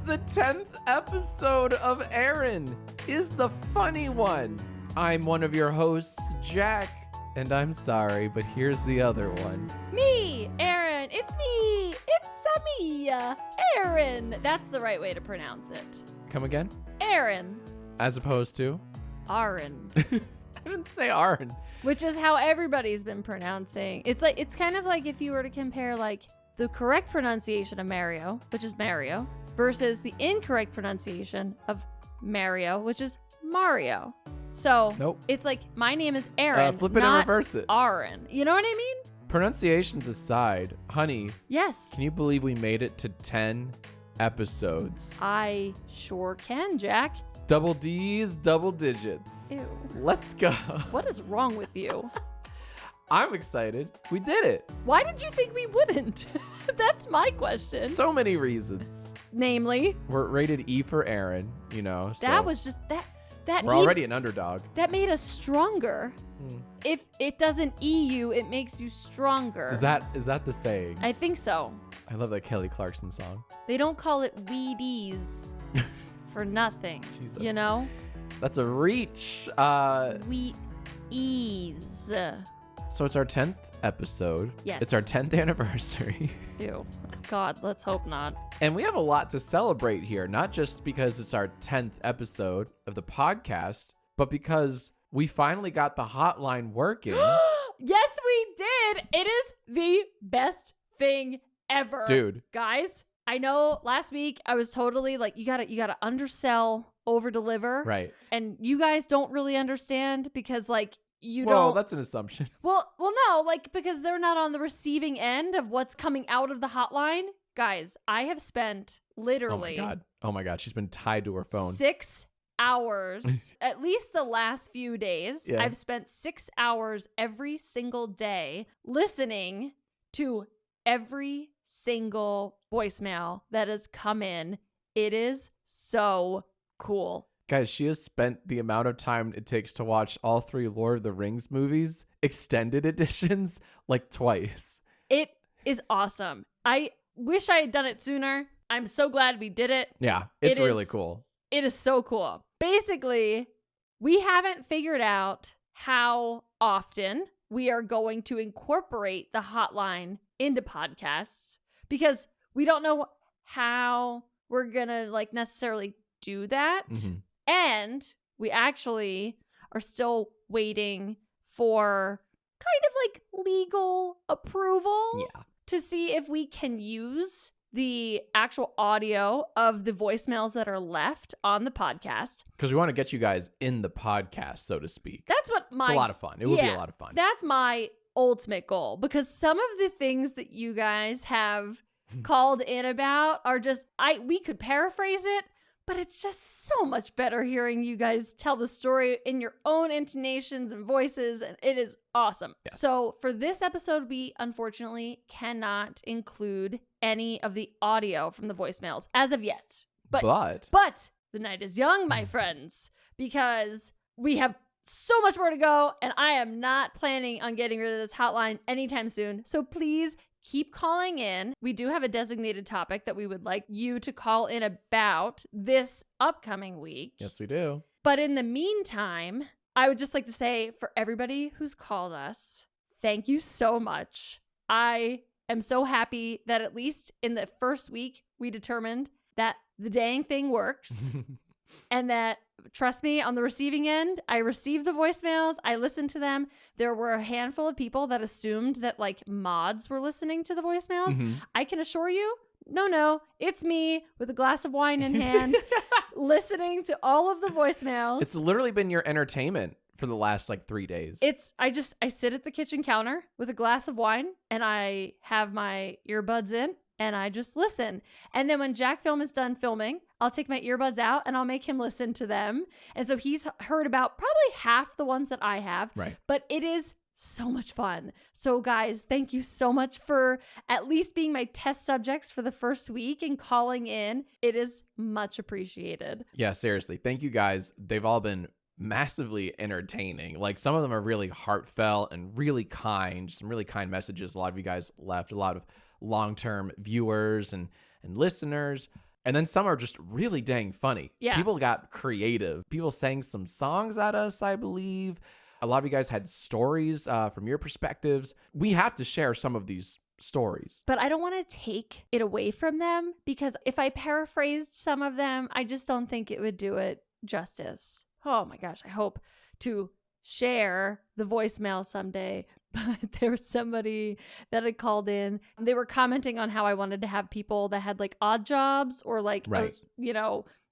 the 10th episode of Erin is the funny one. I'm one of your hosts, Jack, and I'm sorry, but here's the other one. Me, Erin. It's me. It's me, Erin. That's the right way to pronounce it. Come again? Erin. As opposed to? Aaron. I didn't say Aaron. Which is how everybody's been pronouncing. It's kind of like if you were to compare like the correct pronunciation of Mario, which is Mario, versus the incorrect pronunciation of Mario, which is Mario. So Nope. It's like my name is Erin, Flip it not and reverse it. Aaron. You know what I mean? Pronunciations aside, honey, Yes. can you believe we made it to 10 episodes? I sure can, Jack. Double D's, double digits. Ew. Let's go. What is wrong with you? I'm excited. We did it. Why did you think we wouldn't? That's my question. So many reasons. Namely, We're rated E for Aaron, you know. So that was just that we're already an underdog. that made us stronger. If it doesn't E you, it makes you stronger. Is that the saying? I think so. I love that Kelly Clarkson song. They don't call it Wheaties for nothing. Jesus. You know? That's a reach. Wheat-ease. So it's our 10th episode. Yes. It's our 10th anniversary. Ew. God, let's hope not. And we have a lot to celebrate here, not just because it's our 10th episode of the podcast, but because we finally got the hotline working. Yes, we did. It is the best thing ever. Dude. Guys, I know last week I was totally like, you gotta undersell, over deliver. Right. And you guys don't really understand because like Well, that's an assumption. Well, no, like because they're not on the receiving end of what's coming out of the hotline. Guys, I have spent literally Oh my God. She's been tied to her phone. 6 hours, at least the last few days. Yeah. I've spent 6 hours every single day listening to every single voicemail that has come in. It is so cool. Guys, she has spent the amount of time it takes to watch all 3 Lord of the Rings movies, extended editions, like twice. It is awesome. I wish I had done it sooner. I'm so glad we did it. Yeah, it's really cool. It is so cool. Basically, we haven't figured out how often we are going to incorporate the hotline into podcasts because we don't know how we're going to like necessarily do that. Mm-hmm. And we actually are still waiting for kind of like legal approval to see if we can use the actual audio of the voicemails that are left on the podcast. Because we want to get you guys in the podcast, so to speak. That's what It's a lot of fun. It would be a lot of fun. That's my ultimate goal because some of the things that you guys have called in about are just, we could paraphrase it, but it's just so much better hearing you guys tell the story in your own intonations and voices, and it is awesome. Yeah. So for this episode, we unfortunately cannot include any of the audio from the voicemails as of yet. But the night is young, my friends, because we have so much more to go, and I am not planning on getting rid of this hotline anytime soon. So please keep calling in. We do have a designated topic that we would like you to call in about this upcoming week. Yes, we do. But in the meantime, I would just like to say for everybody who's called us, thank you so much. I am so happy that at least in the first week, we determined that the dang thing works. And that, trust me, on the receiving end, I received the voicemails. I listened to them. There were a handful of people that assumed that like mods were listening to the voicemails. Mm-hmm. I can assure you, no, it's me with a glass of wine in hand, listening to all of the voicemails. It's literally been your entertainment for the last like 3 days. I sit at the kitchen counter with a glass of wine and I have my earbuds in and I just listen. And then when Jack Film is done filming, I'll take my earbuds out and I'll make him listen to them. And so he's heard about probably half the ones that I have. Right. But it is so much fun. So guys, thank you so much for at least being my test subjects for the first week and calling in. It is much appreciated. Yeah, seriously. Thank you guys. They've all been massively entertaining. Like some of them are really heartfelt and really kind, some really kind messages. A lot of you guys left, a lot of long-term viewers and listeners. And then some are just really dang funny. Yeah. People got creative. People sang some songs at us, I believe. A lot of you guys had stories from your perspectives. We have to share some of these stories. But I don't want to take it away from them, because if I paraphrased some of them, I just don't think it would do it justice. Oh my gosh, I hope to share the voicemail someday. But there was somebody that had called in. They were commenting on how I wanted to have people that had like odd jobs or like, right.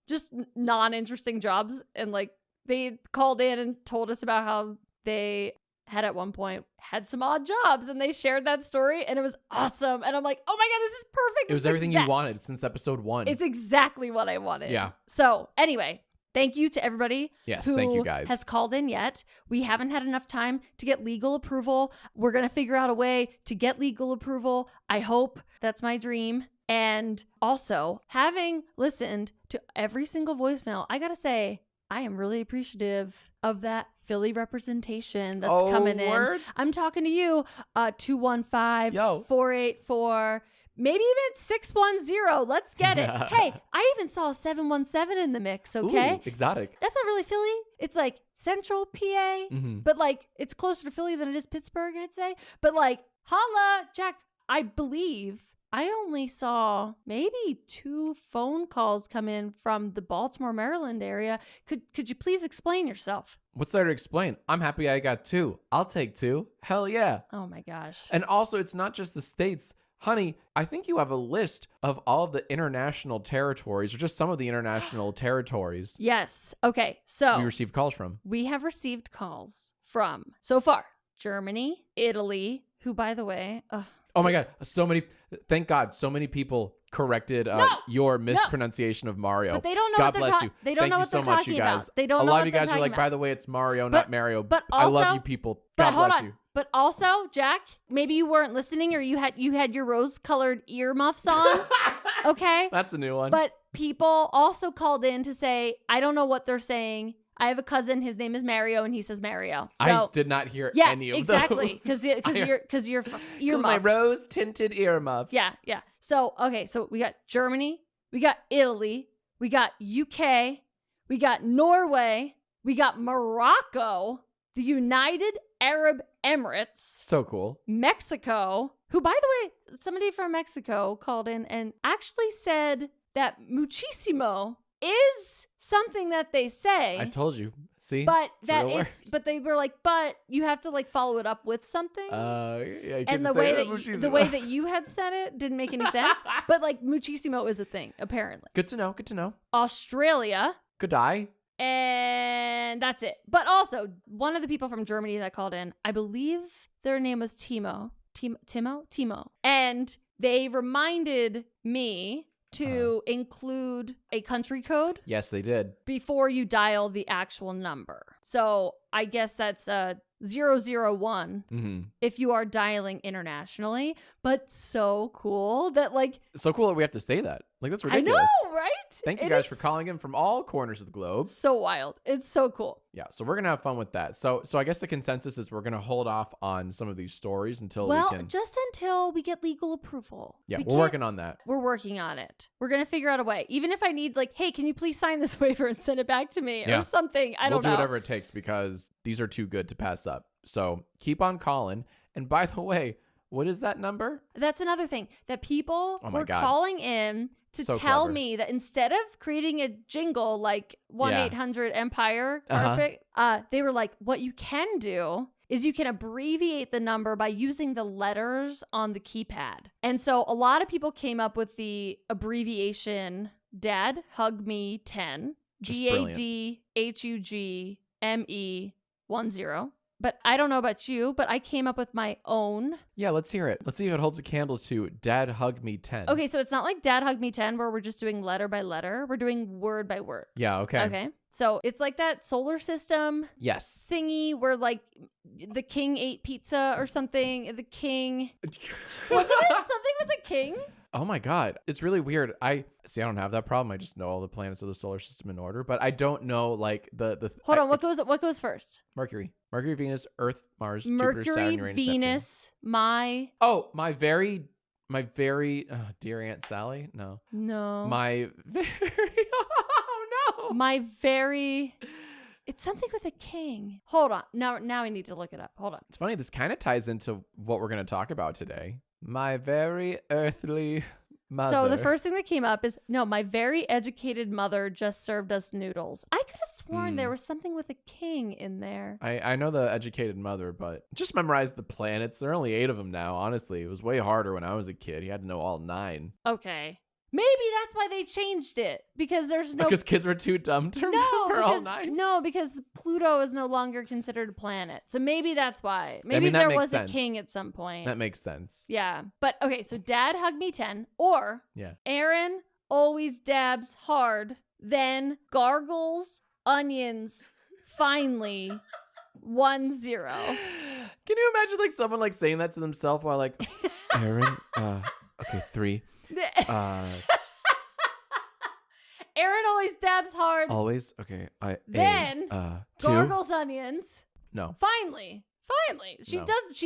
Just non-interesting jobs. And like they called in and told us about how they had at one point had some odd jobs, and they shared that story, and it was awesome. And I'm like, oh my God, this is perfect. It was everything you wanted since episode 1. It's exactly what I wanted. Yeah. So anyway, thank you to everybody who thank you guys. has called in yet. We haven't had enough time to get legal approval. We're going to figure out a way to get legal approval. I hope. That's my dream. And also, having listened to every single voicemail, I got to say, I am really appreciative of that Philly representation that's coming in. I'm talking to you, 215-484, maybe even 610. Let's get it. Hey, I even saw 717 in the mix, okay? Ooh, exotic. That's not really Philly. It's like central PA, but like it's closer to Philly than it is Pittsburgh, I'd say. But like, holla, Jack, I believe I only saw maybe 2 phone calls come in from the Baltimore, Maryland area. Could you please explain yourself? What's there to explain? I'm happy I got 2. I'll take 2. Hell yeah. Oh my gosh. And also, it's not just the states. Honey, I think you have a list of all of the international territories, or just some of the international territories. Yes. Okay. So we received calls from. We have received calls from, so far, Germany, Italy, who, by the way, oh my God, thank God, so many people corrected your mispronunciation of Mario. But they don't know God what they're bless you. They don't Thank know you what so they're much, talking you guys. about. They don't A know lot what of you they're guys are talking like, about. by the way, it's Mario, not Mario. But I also, love you people. But God hold bless on. you. But also, Jack, maybe you weren't listening, or you had your rose-colored earmuffs on. Okay? That's a new one. But people also called in to say, I don't know what they're saying. I have a cousin. His name is Mario, and he says Mario. So, I did not hear any of exactly, those. because you're earmuffs. My rose-tinted earmuffs. Yeah. So, okay, so we got Germany, we got Italy, we got UK, we got Norway, we got Morocco, the United Arab Emirates. So cool. Mexico, who, by the way, somebody from Mexico called in and actually said that muchísimo is something that they say. I told you. See? But but they were like, but you have to like follow it up with something. Yeah, and the way that you had said it didn't make any sense. But like muchísimo is a thing, apparently. Good to know. Australia. Good eye. And that's it. But also, one of the people from Germany that called in, I believe their name was Timo. And they reminded me to include a country code. Yes, they did. Before you dial the actual number. So I guess that's 001 if you are dialing internationally. But so cool that So cool that we have to say that. Like, that's ridiculous. I know, right? Thank you guys for calling in from all corners of the globe. So wild. It's so cool. Yeah, so we're going to have fun with that. So I guess the consensus is we're going to hold off on some of these stories until just until we get legal approval. Yeah, we're working on that. We're working on it. We're going to figure out a way. Even if I need hey, can you please sign this waiver and send it back to me or something? I don't know. We'll do whatever it takes because these are too good to pass up. So keep on calling. And by the way, what is that number? That's another thing that people were calling in to tell me that instead of creating a jingle like 1-800-EMPIRE carpet, they were like, what you can do is you can abbreviate the number by using the letters on the keypad. And so a lot of people came up with the abbreviation Dad Hug Me 10, DADHUGME 10. But I don't know about you, but I came up with my own. Yeah, let's hear it. Let's see if it holds a candle to Dad Hug Me 10. Okay, so it's not like Dad Hug Me 10 where we're just doing letter by letter. We're doing word by word. Yeah, okay. Okay. So it's like that solar system thingy where like the king ate pizza or something. The king. Wasn't it something with the king? Oh my God. It's really weird. I don't have that problem. I just know all the planets of the solar system in order, but I don't know like the Hold on, what goes first? Mercury, Venus, Earth, Mars, Mercury, Jupiter, Saturn, Uranus, Venus, Neptune. My My very dear Aunt Sally? No. No. My very oh no. My very it's something with a king. Hold on. Now I need to look it up. Hold on. It's funny, this kind of ties into what we're going to talk about today. My very earthly mother. So the first thing that came up is, no, my very educated mother just served us noodles. I could have sworn there was something with a king in there. I know the educated mother, but just memorize the planets. There are only 8 of them now, honestly. It was way harder when I was a kid. You had to know all 9. Okay. Maybe that's why they changed it. Because there's no... Because kids were too dumb to remember all 9? No, because Pluto is no longer considered a planet. So maybe that's why. Maybe I mean, there was sense. a king at some point. That makes sense. Yeah. But, okay, so Dad hugged me 10. Or yeah. Erin always dabs hard, then gargles onions finally 1-0. Can you imagine like someone like saying that to themselves while like, Erin, okay, 3. Erin always dabs hard. Always? Okay. Then 2. gargles onions. No. Finally. She No. does.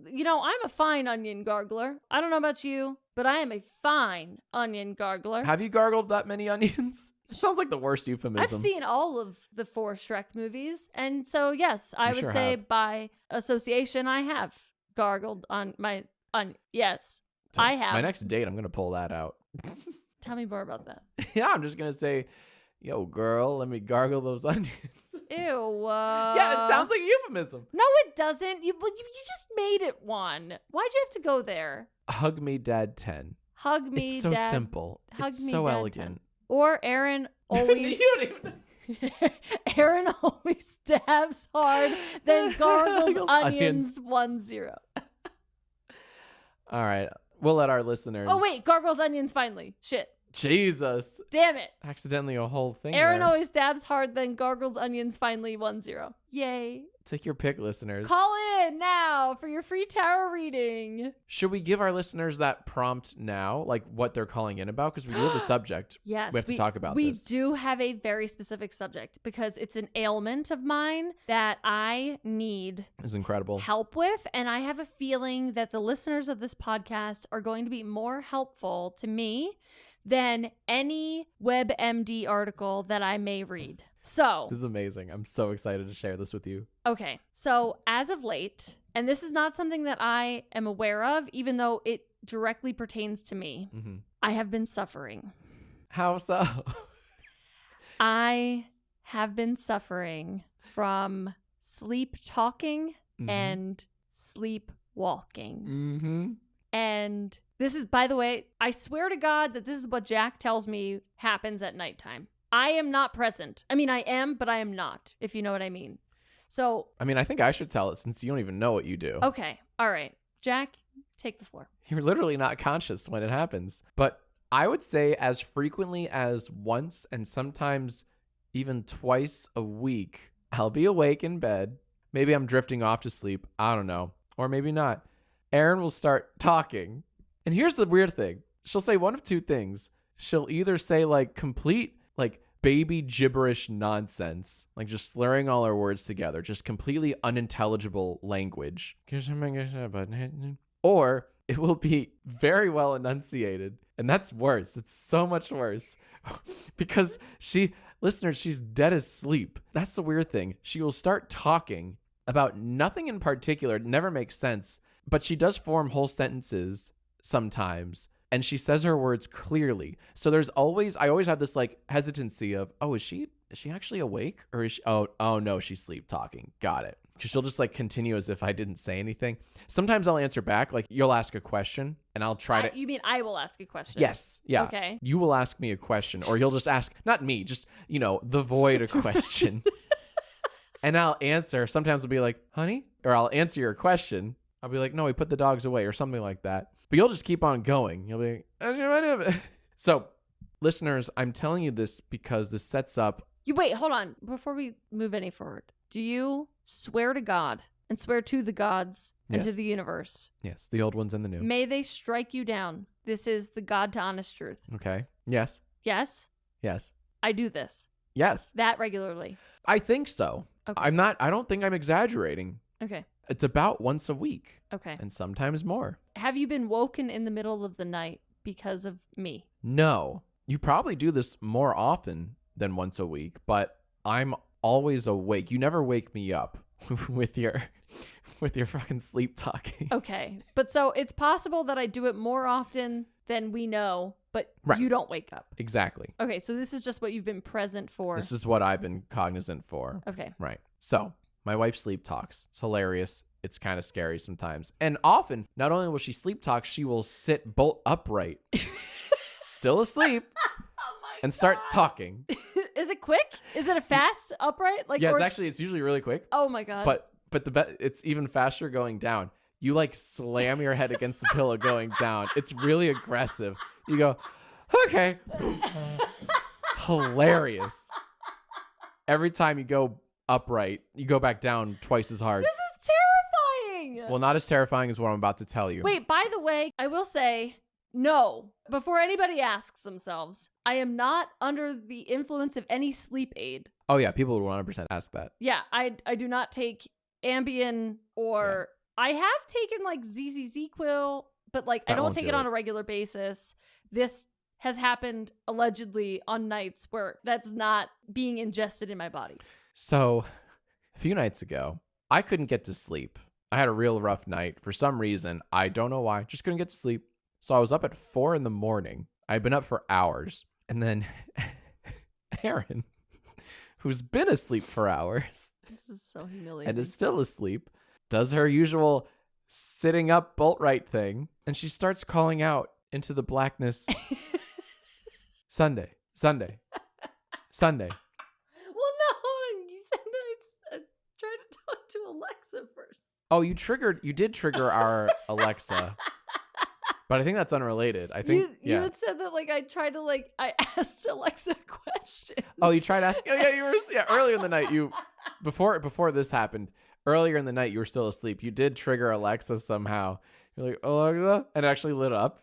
I'm a fine onion gargler. I don't know about you, but I am a fine onion gargler. Have you gargled that many onions? It sounds like the worst euphemism. I've seen all of the 4 Shrek movies. And so, yes, I would say by association, I have gargled on my onion. Yes. I have. My next date, I'm going to pull that out. Tell me more about that. Yeah, I'm just going to say, yo, girl, let me gargle those onions. Ew. Yeah, it sounds like a euphemism. No, it doesn't. You just made it one. Why'd you have to go there? Hug me, Dad 10. Hug me, It's so Dad. simple. Hug It's me, so Dad elegant. 10. Or Erin always... You don't even... Erin always dabs hard, then gargles onions. onions 1-0. All right. We'll let our listeners... Oh, wait. Gargles onions finally. Shit. Jesus. Damn it. Accidentally a whole thing Erin there. always dabs hard, then gargles onions finally 1-0. Yay. Take your pick, listeners. Call in now for your free tarot reading. Should we give our listeners that prompt now, like what they're calling in about? Because we do have a subject. Yes. We have to talk about this. We this. do have a very specific subject because it's an ailment of mine that I need It's incredible. help with. And I have a feeling that the listeners of this podcast are going to be more helpful to me than any WebMD article that I may read. So this is amazing. I'm so excited to share this with you. Okay. So as of late, and this is not something that I am aware of, even though it directly pertains to me, I have been suffering. How so? I have been suffering from sleep talking and sleep walking. And this is, by the way, I swear to God that this is what Jack tells me happens at nighttime. I am not present. I mean, I am, but I am not, if you know what I mean. So, I mean, I think I should tell it since you don't even know what you do. Okay. All right. Jack, take the floor. You're literally not conscious when it happens. But I would say as frequently as once and sometimes even twice a week, I'll be awake in bed. Maybe I'm drifting off to sleep. I don't know. Or maybe not. Erin will start talking. And here's the weird thing. She'll say one of 2 things. She'll either say like complete, like baby gibberish nonsense, like just slurring all her words together, just completely unintelligible language. Or it will be very well enunciated. And that's worse. It's so much worse because listeners, she's dead asleep. That's the weird thing. She will start talking about nothing in particular. It never makes sense, but she does form whole sentences sometimes. And she says her words clearly. So I always have this like hesitancy of, oh, is she actually awake? Or is she, oh no, she's sleep talking. Got it. Because she'll just like continue as if I didn't say anything. Sometimes I'll answer back. Like you'll ask a question and I'll try to. You mean I will ask a question? Yes. Yeah. Okay. You will ask me a question or you'll just ask, not me, just, the void a question. And I'll answer. Sometimes I'll be like, honey, or I'll answer your question. I'll be like, no, we put the dogs away or something like that. But you'll just keep on going. You'll be like, so listeners, I'm telling you this because this sets up. Wait, hold on. Before we move any forward, do you swear to God and swear to the gods and to the universe? Yes, the old ones and the new. May they strike you down. This is the God to honest truth. Okay. Yes. Yes? Yes. I do this. Yes. That regularly. I think so. Okay. I don't think I'm exaggerating. Okay. It's about once a week. Okay. And sometimes more. Have you been woken in the middle of the night because of me? No. You probably do this more often than once a week, but I'm always awake. You never wake me up with your fucking sleep talking. Okay. But so it's possible that I do it more often than we know, but you don't wake up. Exactly. Okay, so this is just what you've been present for. This is what I've been cognizant for. Okay. Right. So my wife sleep talks. It's hilarious. It's kind of scary sometimes. And often, not only will she sleep talk, she will sit bolt upright, still asleep, and start talking. Is it quick? Is it a fast upright? Like, yeah, it's usually really quick. Oh my God. But it's even faster going down. You like slam your head against the pillow going down. It's really aggressive. You go, okay. It's hilarious. Every time you go upright, you go back down twice as hard. This is terrifying. Well, not as terrifying as what I'm about to tell you. Wait, by the way, I will say, no, before anybody asks themselves, I am not under the influence of any sleep aid. Oh yeah, people would 100% ask that. Yeah, I do not take Ambien or I have taken like ZZZquil, but like I don't take it on a regular basis. This has happened allegedly on nights where that's not being ingested in my body. So a few nights ago, I couldn't get to sleep. I had a real rough night. For some reason, I don't know why, just couldn't get to sleep. So I was up at 4 a.m. I'd been up for hours. And then Erin, who's been asleep for hours. This is so humiliating. And is still asleep, does her usual sitting up bolt right thing. And she starts calling out into the blackness, Sunday, Sunday, Sunday. Well, no, you said that I tried to talk to Alexa first. Oh, you did trigger our Alexa. But I think that's unrelated. I think you had said that like I tried to I asked Alexa a question. Oh, you tried asking? Oh yeah, earlier in the night before this happened. Earlier in the night you were still asleep. You did trigger Alexa somehow. You're like, Alexa, and it actually lit up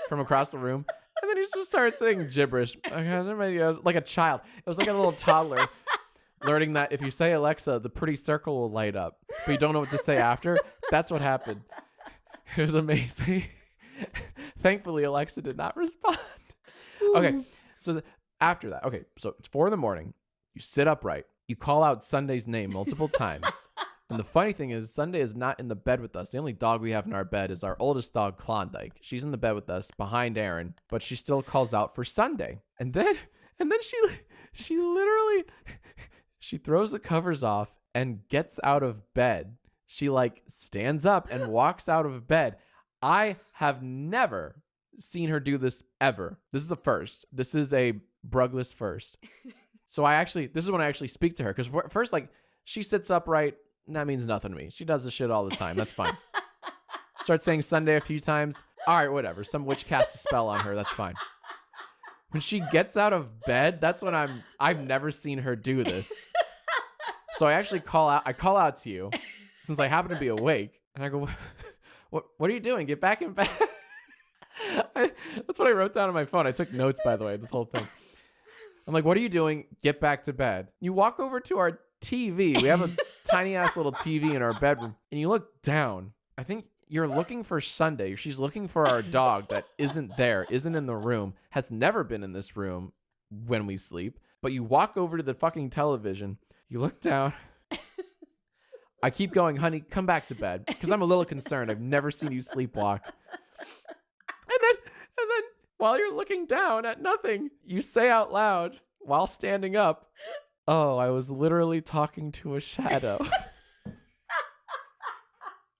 from across the room. And then you just started saying gibberish. Like a child. It was like a little toddler learning that if you say Alexa, the pretty circle will light up. But you don't know what to say after. That's what happened. It was amazing. Thankfully, Alexa did not respond. Okay, so after that, so it's 4 a.m. You sit upright. You call out Sunday's name multiple times. And the funny thing is, Sunday is not in the bed with us. The only dog we have in our bed is our oldest dog, Klondike. She's in the bed with us behind Erin, but she still calls out for Sunday. And then she literally, she throws the covers off and gets out of bed. She like stands up and walks out of bed. I have never seen her do this ever. This is a first. This is a Brugless first. So this is when I actually speak to her. Because first, like, she sits upright. That means nothing to me. She does this shit all the time. That's fine. Start saying Sunday a few times. All right, whatever. Some witch cast a spell on her. That's fine. When she gets out of bed, that's when I've never seen her do this. So I actually call out to you since I happen to be awake. And I go, What are you doing? Get back in bed. That's what I wrote down on my phone. I took notes, by the way, this whole thing. I'm like, what are you doing? Get back to bed. You walk over to our TV. We have a tiny ass little TV in our bedroom. And you look down. I think you're looking for Sunday. She's looking for our dog that isn't there, isn't in the room, has never been in this room when we sleep. But you walk over to the fucking television. You look down. I keep going, honey, come back to bed. Because I'm a little concerned. I've never seen you sleepwalk. And then while you're looking down at nothing, you say out loud while standing up, oh, I was literally talking to a shadow.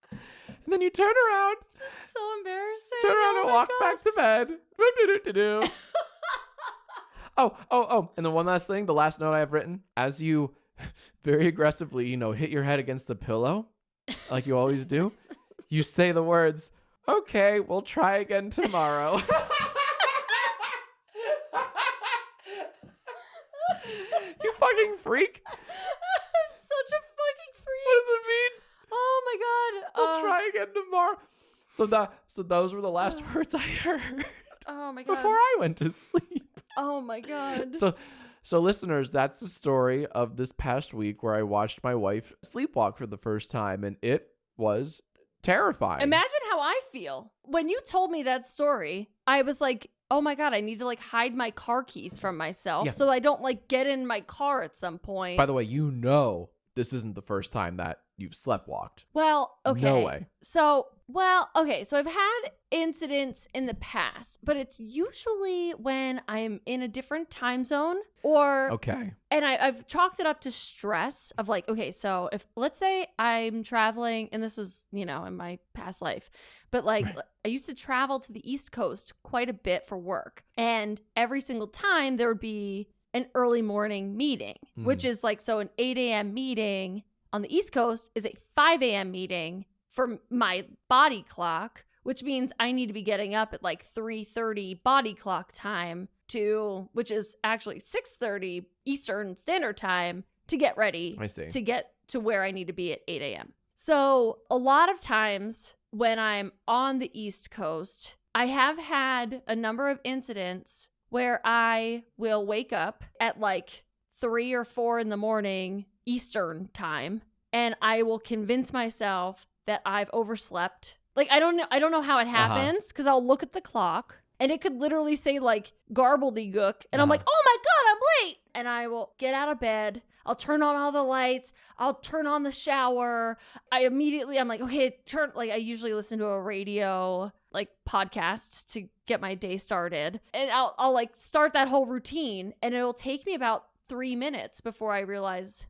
And then you turn around. So embarrassing. Turn around and walk back to bed. Oh. And then one last thing, the last note I have written, as you very aggressively, hit your head against the pillow, like you always do, you say the words, okay, we'll try again tomorrow. You fucking freak. I'm such a fucking freak. What does it mean? Oh my God. We'll try again tomorrow. So those were the last words I heard. Oh my God. Before I went to sleep. Oh my God. So listeners, that's the story of this past week where I watched my wife sleepwalk for the first time, and it was terrifying. Imagine how I feel. When you told me that story, I was like, oh my God, I need to like hide my car keys from myself so I don't like get in my car at some point. By the way, this isn't the first time that you've sleptwalked. Well, okay. No way. So I've had incidents in the past, but it's usually when I'm in a different time zone and I've chalked it up to stress of like, okay, so if let's say I'm traveling, and this was, in my past life, but like I used to travel to the East Coast quite a bit for work, and every single time there would be an early morning meeting, which is like, so an 8 a.m. meeting on the East Coast is a 5 a.m. meeting for my body clock, which means I need to be getting up at like 3:30 body clock time which is actually 6:30 Eastern Standard Time to get ready to get to where I need to be at 8 a.m. So a lot of times when I'm on the East Coast, I have had a number of incidents where I will wake up at like 3 or 4 in the morning Eastern time, and I will convince myself that I've overslept. Like, I don't know how it happens, because I'll look at the clock and it could literally say like garbledygook, and I'm like, oh my God, I'm late. And I will get out of bed. I'll turn on all the lights. I'll turn on the shower. I'm like, okay, I usually listen to a radio like podcast to get my day started. And I'll like start that whole routine, and it'll take me about 3 minutes before I realize,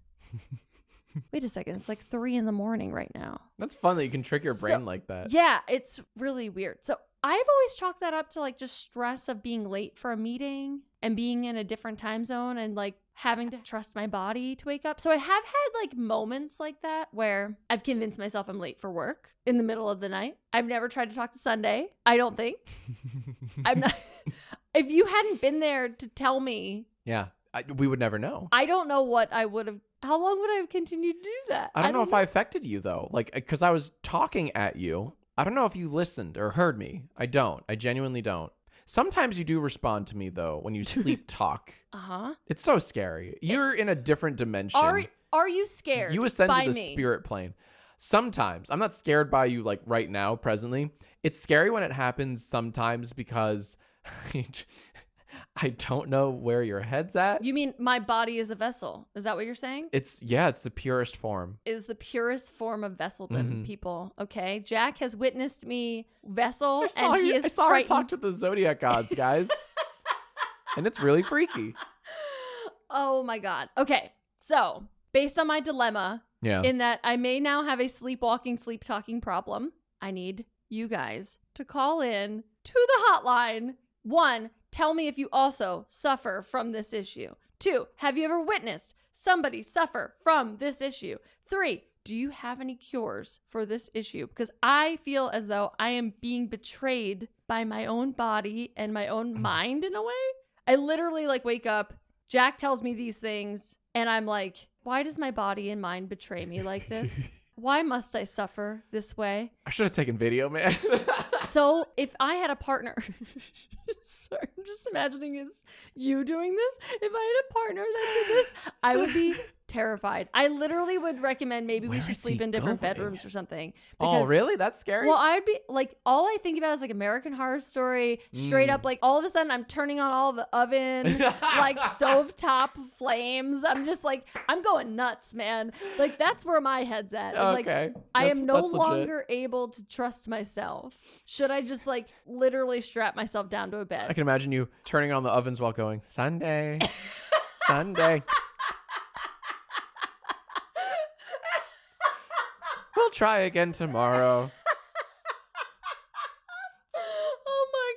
wait a second, it's like 3 a.m. right now. That's fun that you can trick your brain like that. Yeah, it's really weird. So I've always chalked that up to like just stress of being late for a meeting and being in a different time zone and like having to trust my body to wake up. So I have had like moments like that where I've convinced myself I'm late for work in the middle of the night. I've never tried to talk to Sunday, I don't think. I'm not. If you hadn't been there to tell me. Yeah, we would never know. I don't know what I would have. How long would I have continued to do that? I don't know if I affected you though. Like, because I was talking at you. I don't know if you listened or heard me. I don't. I genuinely don't. Sometimes you do respond to me though when you sleep talk. It's so scary. You're in a different dimension. Are you scared? You ascend by to the me? Spirit plane. Sometimes. I'm not scared by you like right now, presently. It's scary when it happens sometimes because I don't know where your head's at. You mean my body is a vessel? Is that what you're saying? It's the purest form. It is the purest form of vesseldom, people. Okay, Jack has witnessed me vessel, and he is. I saw her talk to the zodiac gods, guys, and it's really freaky. Oh my God. Okay, so based on my dilemma, in that I may now have a sleepwalking, sleep talking problem, I need you guys to call in to the hotline. 1, tell me if you also suffer from this issue. 2, have you ever witnessed somebody suffer from this issue? 3, do you have any cures for this issue? Because I feel as though I am being betrayed by my own body and my own mind in a way. I literally like wake up, Jack tells me these things, and I'm like, why does my body and mind betray me like this? Why must I suffer this way? I should have taken video, man. So if I had a partner, sorry, I'm just imagining it's you doing this. If I had a partner that did this, I would be terrified. I literally would recommend maybe we should sleep in different bedrooms or something. Because, oh, really? That's scary? Well, I'd be like, all I think about is like American Horror Story, straight up, like all of a sudden I'm turning on all the oven, like stovetop flames. I'm just like, I'm going nuts, man. Like that's where my head's at. It's okay. Like, I am no longer able to trust myself. Should I just like literally strap myself down to a bed? I can imagine you turning on the ovens while going, Sunday, Sunday. We'll try again tomorrow. Oh my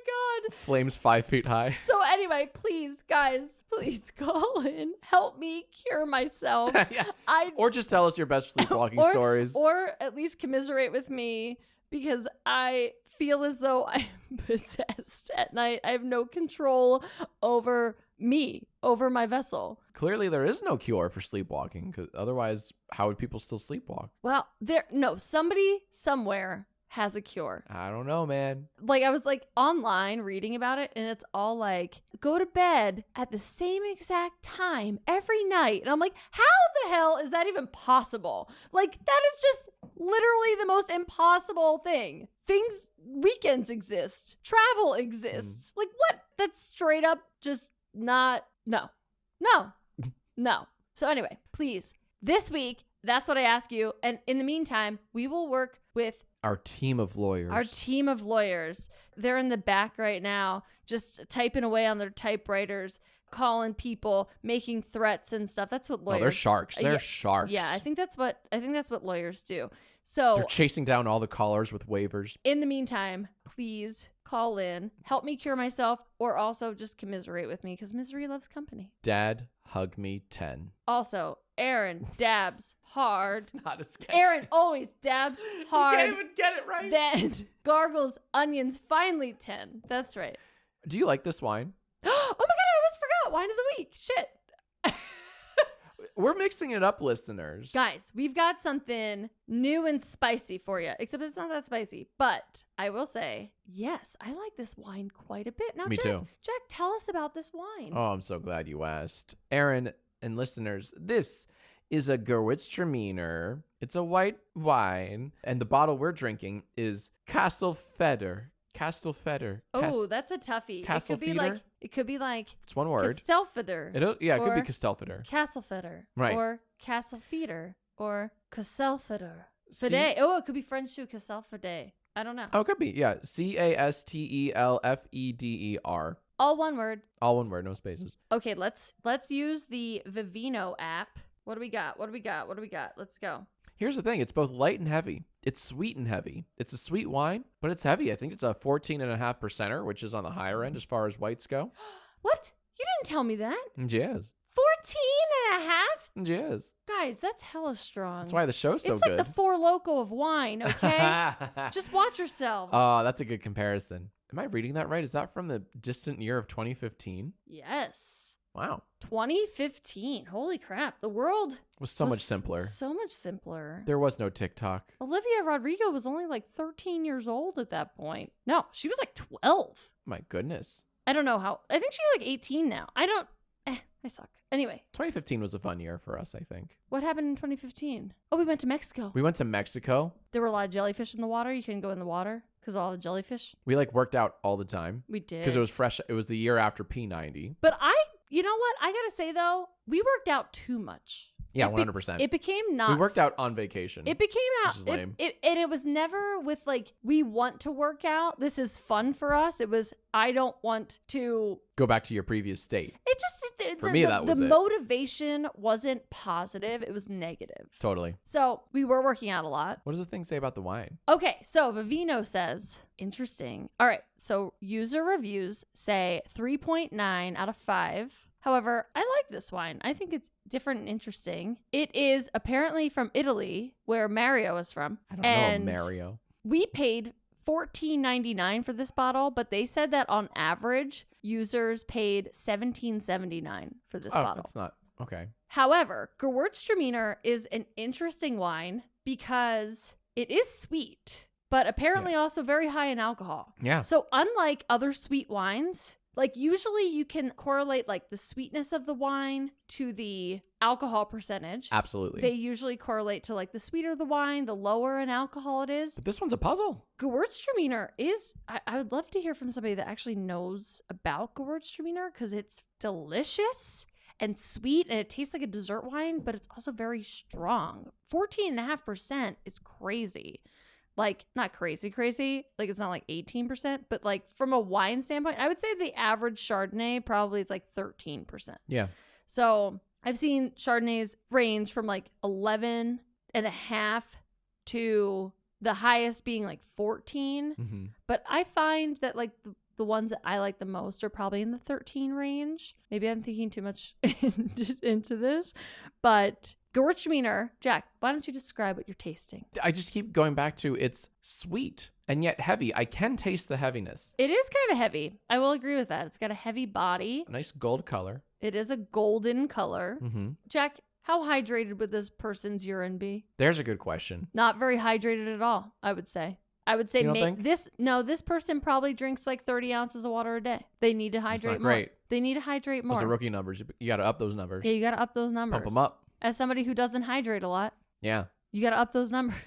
God. Flames 5 feet high. So anyway, please, guys, please call in. Help me cure myself. Yeah. Or just tell us your best sleepwalking stories. Or at least commiserate with me, because I feel as though I'm possessed at night. I have no control over me, over my vessel. Clearly there is no cure for sleepwalking, because otherwise how would people still sleepwalk? Well, somebody somewhere has a cure. I don't know, man. Like, I was like online reading about it, and it's all like, go to bed at the same exact time every night. And I'm like, how the hell is that even possible? Like, that is just literally the most impossible thing. Weekends exist. Travel exists. Like, what? That's straight up just not, no. So anyway, please, this week, that's what I ask you. And in the meantime, we will work with our team of lawyers. They're in the back right now, just typing away on their typewriters, calling people, making threats and stuff. That's what lawyers. Oh, they're sharks. They're sharks. Yeah, I think that's what lawyers do. So they're chasing down all the callers with waivers. In the meantime, please call in, help me cure myself, or also just commiserate with me because misery loves company. Dad, hug me 10. Also, Erin dabs hard. It's not a sketch. Erin always dabs hard. You can't even get it right. Then gargles onions finally 10. That's right. Do you like this wine? Oh my God, I almost forgot. Wine of the week. Shit. We're mixing it up, listeners. Guys, we've got something new and spicy for you, except it's not that spicy. But I will say, yes, I like this wine quite a bit. Now, Me too. Jack, tell us about this wine. Oh, I'm so glad you asked. Erin and listeners, this is a Gewürztraminer. It's a white wine, and the bottle we're drinking is Castelfeder. Oh, that's a toughie. It could be like it's one word. Castelfeder. It could be Castelfeder. Castlefeder. Right. Or Castlefeder. Or Castelfeder. Fede. Oh, it could be French too. Castelfeder. I don't know. Oh, it could be. Yeah. Castelfeder. All one word. All one word, no spaces. Okay, let's use the Vivino app. What do we got? Let's go. Here's the thing. It's both light and heavy. It's sweet and heavy. It's a sweet wine, but it's heavy. I think it's a 14.5%er, which is on the higher end as far as whites go. What? You didn't tell me that. Yes. 14.5? Yes. Guys, that's hella strong. That's why the show's so good. It's like the Four Loko of wine, okay? Just watch yourselves. Oh, that's a good comparison. Am I reading that right? Is that from the distant year of 2015? Yes. Wow. 2015. Holy crap. The world was so much simpler. So much simpler. There was no TikTok. Olivia Rodrigo was only like 13 years old at that point. No, she was like 12. My goodness. I don't know how. I think she's like 18 now. I suck. Anyway. 2015 was a fun year for us, I think. What happened in 2015? Oh, we went to Mexico. We went to Mexico. There were a lot of jellyfish in the water. You couldn't go in the water because of all the jellyfish. We worked out all the time. We did. Because it was fresh. It was the year after P90. But you know what? I got to say, though, we worked out too much. Yeah, 100%. It became not. We worked out on vacation. It became out. Which is lame. And it was never with like, we want to work out. This is fun for us. It was, I don't want to go back to your previous state. It just, for me, that was the motivation wasn't positive. It was negative. Totally. So we were working out a lot. What does the thing say about the wine? Okay. So Vivino says, interesting. All right. So user reviews say 3.9 out of 5. However, I like this wine. I think it's different and interesting. It is apparently from Italy, where Mario is from. I don't know Mario. We paid $14.99 for this bottle, but they said that on average, users paid $17.79 for this bottle. That's not okay. However, Gewürztraminer is an interesting wine because it is sweet, but apparently also very high in alcohol. Yeah. So unlike other sweet wines, like usually you can correlate like the sweetness of the wine to the alcohol percentage. Absolutely. They usually correlate to like the sweeter the wine, the lower in alcohol it is. But this one's a puzzle. Gewürztraminer is, I would love to hear from somebody that actually knows about Gewürztraminer because it's delicious and sweet and it tastes like a dessert wine, but it's also very strong. 14.5% is crazy. Like, not crazy. Like, it's not like 18%, but like from a wine standpoint, I would say the average Chardonnay probably is like 13%. Yeah. So I've seen Chardonnays range from like 11.5 to the highest being like 14. Mm-hmm. But I find that like the ones that I like the most are probably in the 13 range. Maybe I'm thinking too much into this, but Gewürztraminer, Jack, why don't you describe what you're tasting? I just keep going back to it's sweet and yet heavy. I can taste the heaviness. It is kind of heavy. I will agree with that. It's got a heavy body. A nice gold color. It is a golden color. Mm-hmm. Jack, how hydrated would this person's urine be? There's a good question. Not very hydrated at all, I would say. I would say You don't think? this person probably drinks like 30 ounces of water a day. They need to hydrate more. Great. They need to hydrate more. Those are rookie numbers. You got to up those numbers. Yeah, you got to up those numbers. Pump them up. As somebody who doesn't hydrate a lot, Yeah. you got to up those numbers.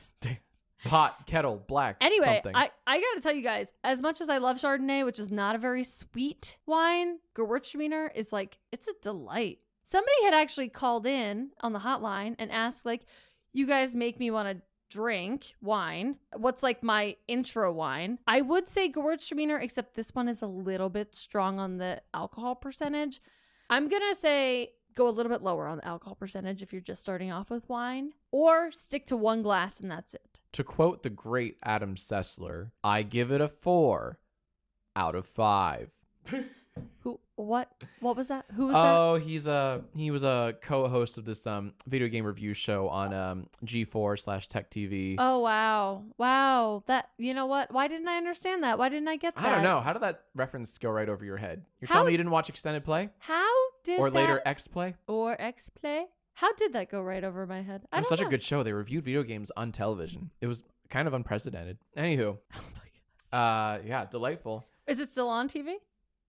Pot, kettle, black. Anyway, something. I got to tell you guys, as much as I love Chardonnay, which is not a very sweet wine, Gewürztraminer is like, it's a delight. Somebody had actually called in on the hotline and asked, like, you guys make me want to drink wine. What's like my intro wine? I would say Gewürztraminer, except this one is a little bit strong on the alcohol percentage. I'm going to say go a little bit lower on the alcohol percentage if you're just starting off with wine, or stick to 1 glass and that's it. To quote the great Adam Sessler, I give it a 4 out of 5. What was that? Who was that? He was a co-host of this video game review show on G4/Tech TV. Oh wow. That, you know what? Why didn't I understand that? Why didn't I get that? I don't know. How did that reference go right over your head? You're telling me you didn't watch Extended Play? How did or that? later X Play? Or X Play? How did that go right over my head? It was such a good show. They reviewed video games on television. It was kind of unprecedented. Anywho. Oh my God. Yeah, delightful. Is it still on TV?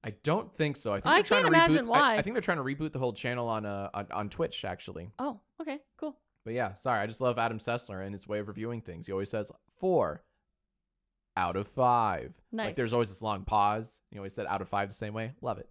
I don't think so. I think I they're trying can't to imagine reboot. why. I think they're trying to reboot the whole channel on Twitch, actually. Oh, okay, cool. But yeah, sorry. I just love Adam Sessler and his way of reviewing things. He always says 4 out of 5. Nice. Like there's always this long pause. He always said out of 5 the same way. Love it.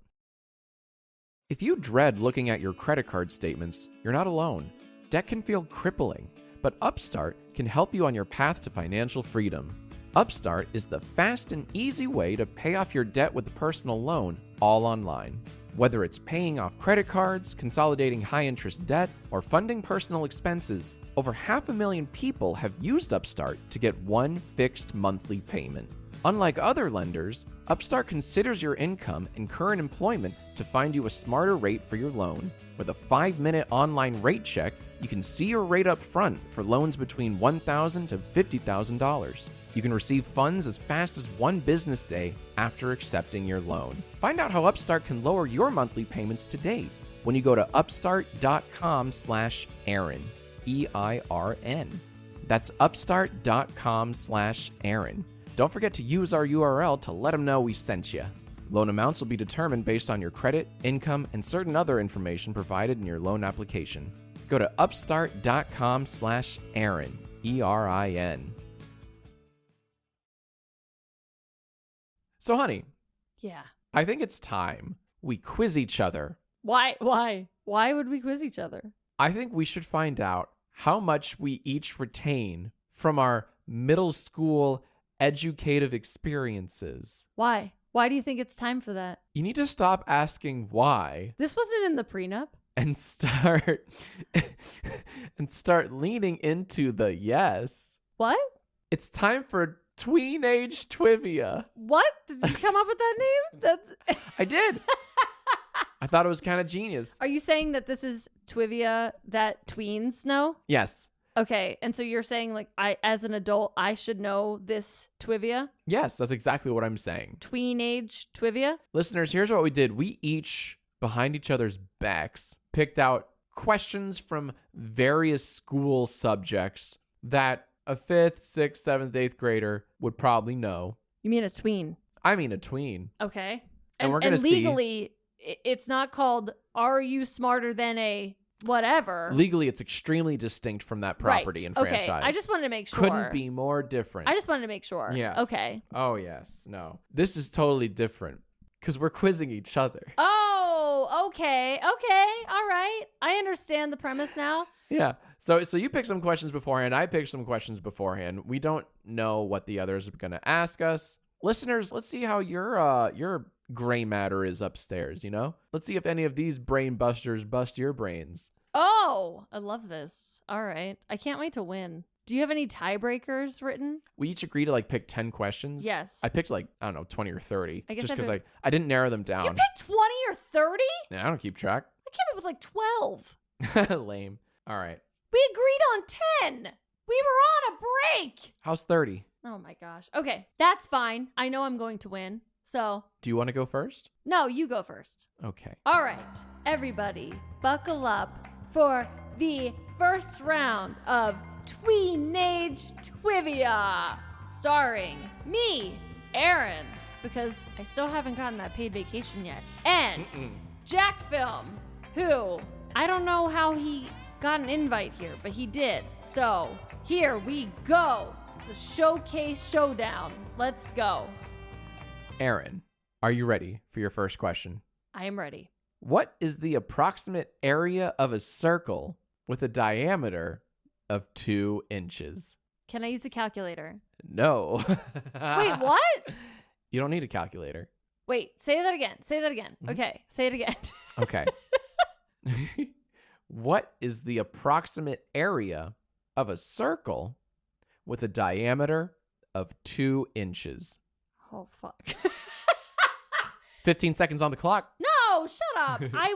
If you dread looking at your credit card statements, you're not alone. Debt can feel crippling, but Upstart can help you on your path to financial freedom. Upstart is the fast and easy way to pay off your debt with a personal loan, all online. Whether it's paying off credit cards, consolidating high-interest debt, or funding personal expenses, over 500,000 people have used Upstart to get one fixed monthly payment. Unlike other lenders, Upstart considers your income and current employment to find you a smarter rate for your loan. With a 5-minute online rate check, you can see your rate up front for loans between $1,000 to $50,000. You can receive funds as fast as 1 business day after accepting your loan. Find out how Upstart can lower your monthly payments today when you go to upstart.com/Erin, EIRN. That's upstart.com/Erin. Don't forget to use our URL to let them know we sent you. Loan amounts will be determined based on your credit, income, and certain other information provided in your loan application. Go to upstart.com/Erin, ERIN. So, honey. Yeah. I think it's time we quiz each other. Why? Why would we quiz each other? I think we should find out how much we each retain from our middle school educative experiences. Why? Why do you think it's time for that? You need to stop asking why. This wasn't in the prenup. And start leaning into the yes. What? It's time for Tweenage Twivia. What? Did you come up with that name? I did. I thought it was kind of genius. Are you saying that this is Twivia that tweens know? Yes. Okay, and so you're saying, like, as an adult, I should know this Twivia? Yes, that's exactly what I'm saying. Tweenage Twivia? Listeners, here's what we did. We each, behind each other's backs, picked out questions from various school subjects that a 5th, 6th, 7th, 8th grader would probably know. You mean a tween? I mean a tween. Okay. And we're going to see. Legally, it's not called Are You Smarter Than a Whatever. Legally, it's extremely distinct from that property and franchise. Okay, I just wanted to make sure. Couldn't be more different. I just wanted to make sure. Yes. Okay. Oh, yes. No. This is totally different because we're quizzing each other. Oh, okay. Okay. All right. I understand the premise now. Yeah. So you pick some questions beforehand. I picked some questions beforehand. We don't know what the others are going to ask us. Listeners, let's see how your gray matter is upstairs, you know? Let's see if any of these brain busters bust your brains. Oh, I love this. All right. I can't wait to win. Do you have any tiebreakers written? We each agree to pick 10 questions. Yes. I picked 20 or 30. I guess just because I didn't narrow them down. You picked 20 or 30? Yeah, I don't keep track. I came up with 12. Lame. All right. We agreed on 10. We were on a break. How's 30? Oh my gosh. Okay, that's fine. I know I'm going to win. So. Do you want to go first? No, you go first. Okay. All right, everybody, buckle up for the first round of Tweenage Twivia. starring me, Erin, because I still haven't gotten that paid vacation yet, and Jack Film, who I don't know how he got an invite here, but he did. So here we go. It's a showcase showdown. Let's go. Erin, are you ready for your first question? I am ready. What is the approximate area of a circle with a diameter of 2 inches? Can I use a calculator? No. Wait, what? You don't need a calculator. Wait, say that again. Say that again. Mm-hmm. Okay, say it again. Okay. What is the approximate area of a circle with a diameter of 2 inches? Oh, fuck. 15 seconds on the clock. No, shut up. I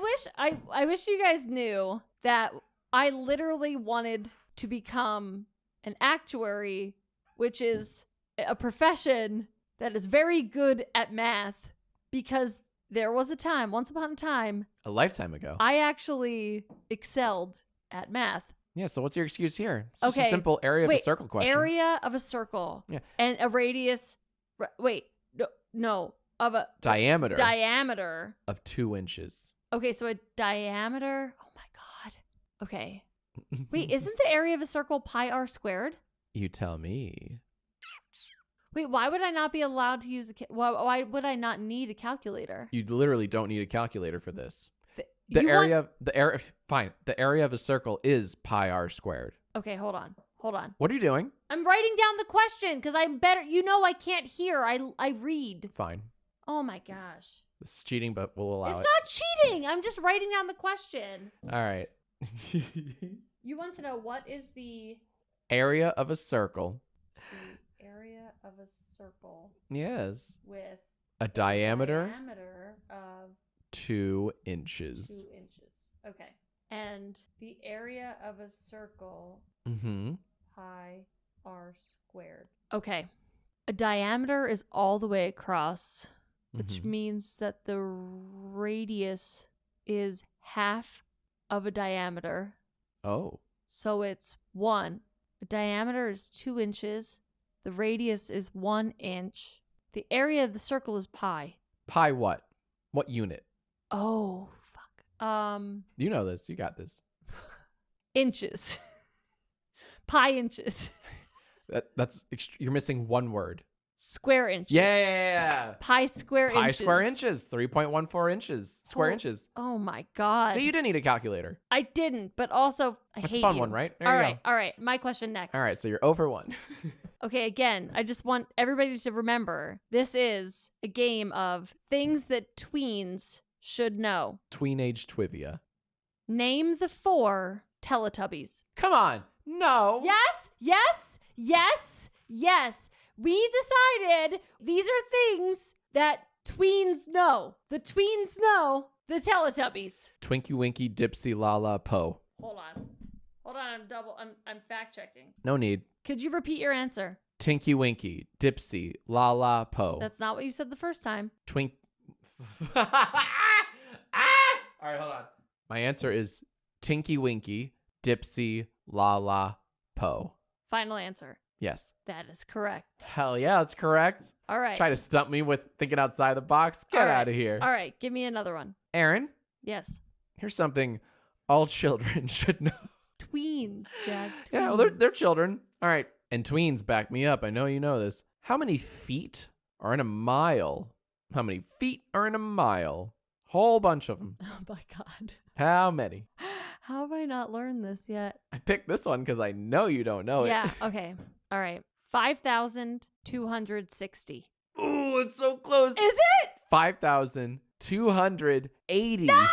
wish you guys knew that I literally wanted to become an actuary, which is a profession that is very good at math, because there was a time, once upon a time, A lifetime ago. I actually excelled at math. Yeah, so what's your excuse here? It's just Okay. a simple area of a circle question. Area of a circle. Yeah. And a radius. No. Of a Diameter diameter. of 2 inches. Okay, so a diameter. Oh my God. Okay. Wait, isn't the area of a circle pi r squared? You tell me. Wait, why would I not be allowed to use why would I not need a calculator? You literally don't need a calculator for this. Fine. The area of a circle is pi r squared. Okay, hold on. What are you doing? I'm writing down the question because I'm better. You know I can't hear. I read. Fine. Oh my gosh. This is cheating, but we'll allow it. It's not cheating. I'm just writing down the question. All right. You want to know what is the Area of a circle. The area of a circle Yes. with A diameter of 2 inches. 2 inches. Okay. And the area of a circle, Mm-hmm. pi r squared. Okay. A diameter is all the way across, which means that the radius is half of a diameter. Oh. So it's 1. The diameter is 2 inches. The radius is 1 inch. The area of the circle is pi. Pi what? What unit? Oh, fuck. You know this. You got this. Inches. Pi inches. You're missing one word. Square inches. Yeah. Pi square inches. Pi square inches. 3.14 inches. Square inches. Oh my God. So you didn't need a calculator. I didn't, but also I That's hate a fun you. one, right? There you go. All right. My question next. All right, so you're over 1. Okay, again, I just want everybody to remember this is a game of things that tweens should know. Tweenage Twivia. Name the 4 Teletubbies. Come on. No. Yes. We decided these are things that tweens know. The tweens know the Teletubbies. Twinkie Winkie Dipsy Lala Po. Hold on, I'm fact checking. No need. Could you repeat your answer? Tinky Winky Dipsy Lala Po. That's not what you said the first time. Twink. All right, hold on. My answer is Tinky Winky Dipsy Lala Po. Final answer. Yes. That is correct. Hell yeah, that's correct. All right. Try to stump me with thinking outside the box. Get out of here. All right, give me another one. Erin, Yes. here's something all children should know. Tweens, Jack. Tweens. Yeah, well, they're children. All right. And tweens, back me up. I know you know this. How many feet are in a mile? How many feet are in a mile? Whole bunch of them. Oh my God. How many? How have I not learned this yet? I picked this one because I know you don't know Yeah, okay. All right. 5,260. Ooh, it's so close. Is it? 5,280. No!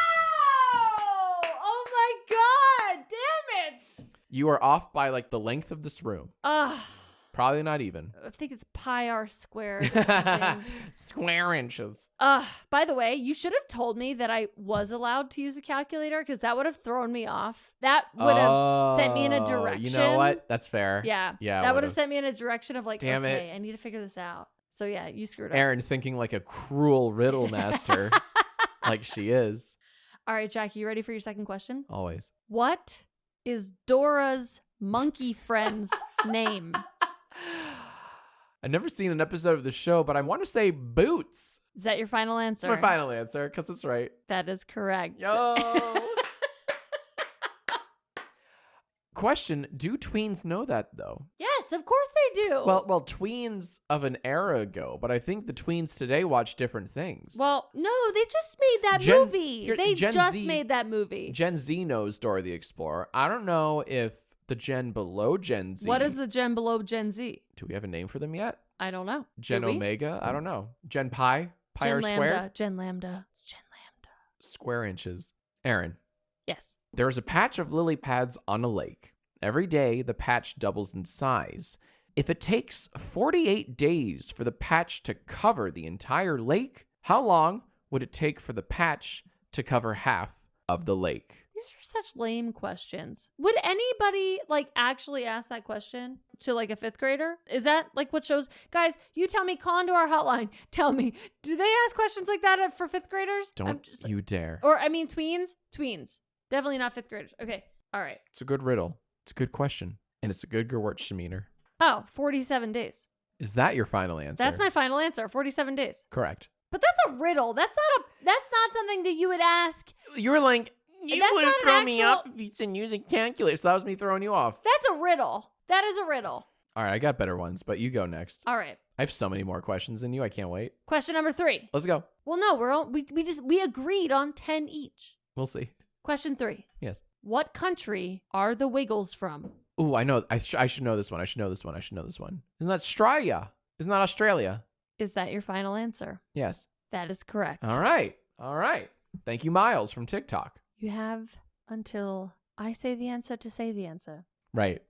Oh my God. Damn it. You are off by like the length of this room. Probably not even. I think it's pi r squared or something. Square inches. By the way, you should have told me that I was allowed to use a calculator because that would have thrown me off. That would have sent me in a direction. You know what? That's fair. Yeah. Yeah. That would have sent me in a direction of like, Damn okay, it. I need to figure this out. So yeah, you screwed up. Erin thinking like a cruel riddle master, like she is. All right, Jackie, you ready for your second question? Always. What is Dora's monkey friend's name? I've never seen an episode of the show, but I want to say Boots. Is that your final answer? It's my final answer because it's right. That is correct. Yo. Question, do tweens know that though? Yes, of course they do. Well, tweens of an era ago, but I think the tweens today watch different things. Well, no, they just made that movie. They Gen just Z made that movie. Gen Z knows Dora the Explorer. I don't know if the gen below Gen Z. What is the gen below Gen Z? Do we have a name for them yet? I don't know. Gen Omega? I don't know. Gen Pi? Pi Gen r Lambda. squared? Gen Lambda. It's Gen Lambda. Square inches. Erin. Yes. There is a patch of lily pads on a lake. Every day, the patch doubles in size. If it takes 48 days for the patch to cover the entire lake, how long would it take for the patch to cover half of the lake? These are such lame questions. Would anybody actually ask that question to a fifth grader? Is that what shows? Guys, you tell me, call into our hotline. Tell me, do they ask questions like that for fifth graders? Don't you dare. Or, tweens? Tweens. Definitely not fifth graders. Okay. All right. It's a good riddle. It's a good question. And it's a good Gewurtzschmeiner. Oh, 47 days. Is that your final answer? That's my final answer. 47 days. Correct. But that's a riddle. That's not something that you would ask. You were like, you That's would have not an thrown me actual- off if you said using calculator. So that was me throwing you off. That's a riddle. That is a riddle. All right, I got better ones, but you go next. All right. I have so many more questions than you. I can't wait. Question number 3. Let's go. Well, no, we agreed on 10 each. We'll see. Question 3. Yes. What country are the Wiggles from? Ooh, I know. I should know this one. I should know this one. Isn't that Australia? Isn't that Australia? Is that your final answer? Yes. That is correct. All right. Thank you, Miles from TikTok. You have until I say the answer to say the answer. Right.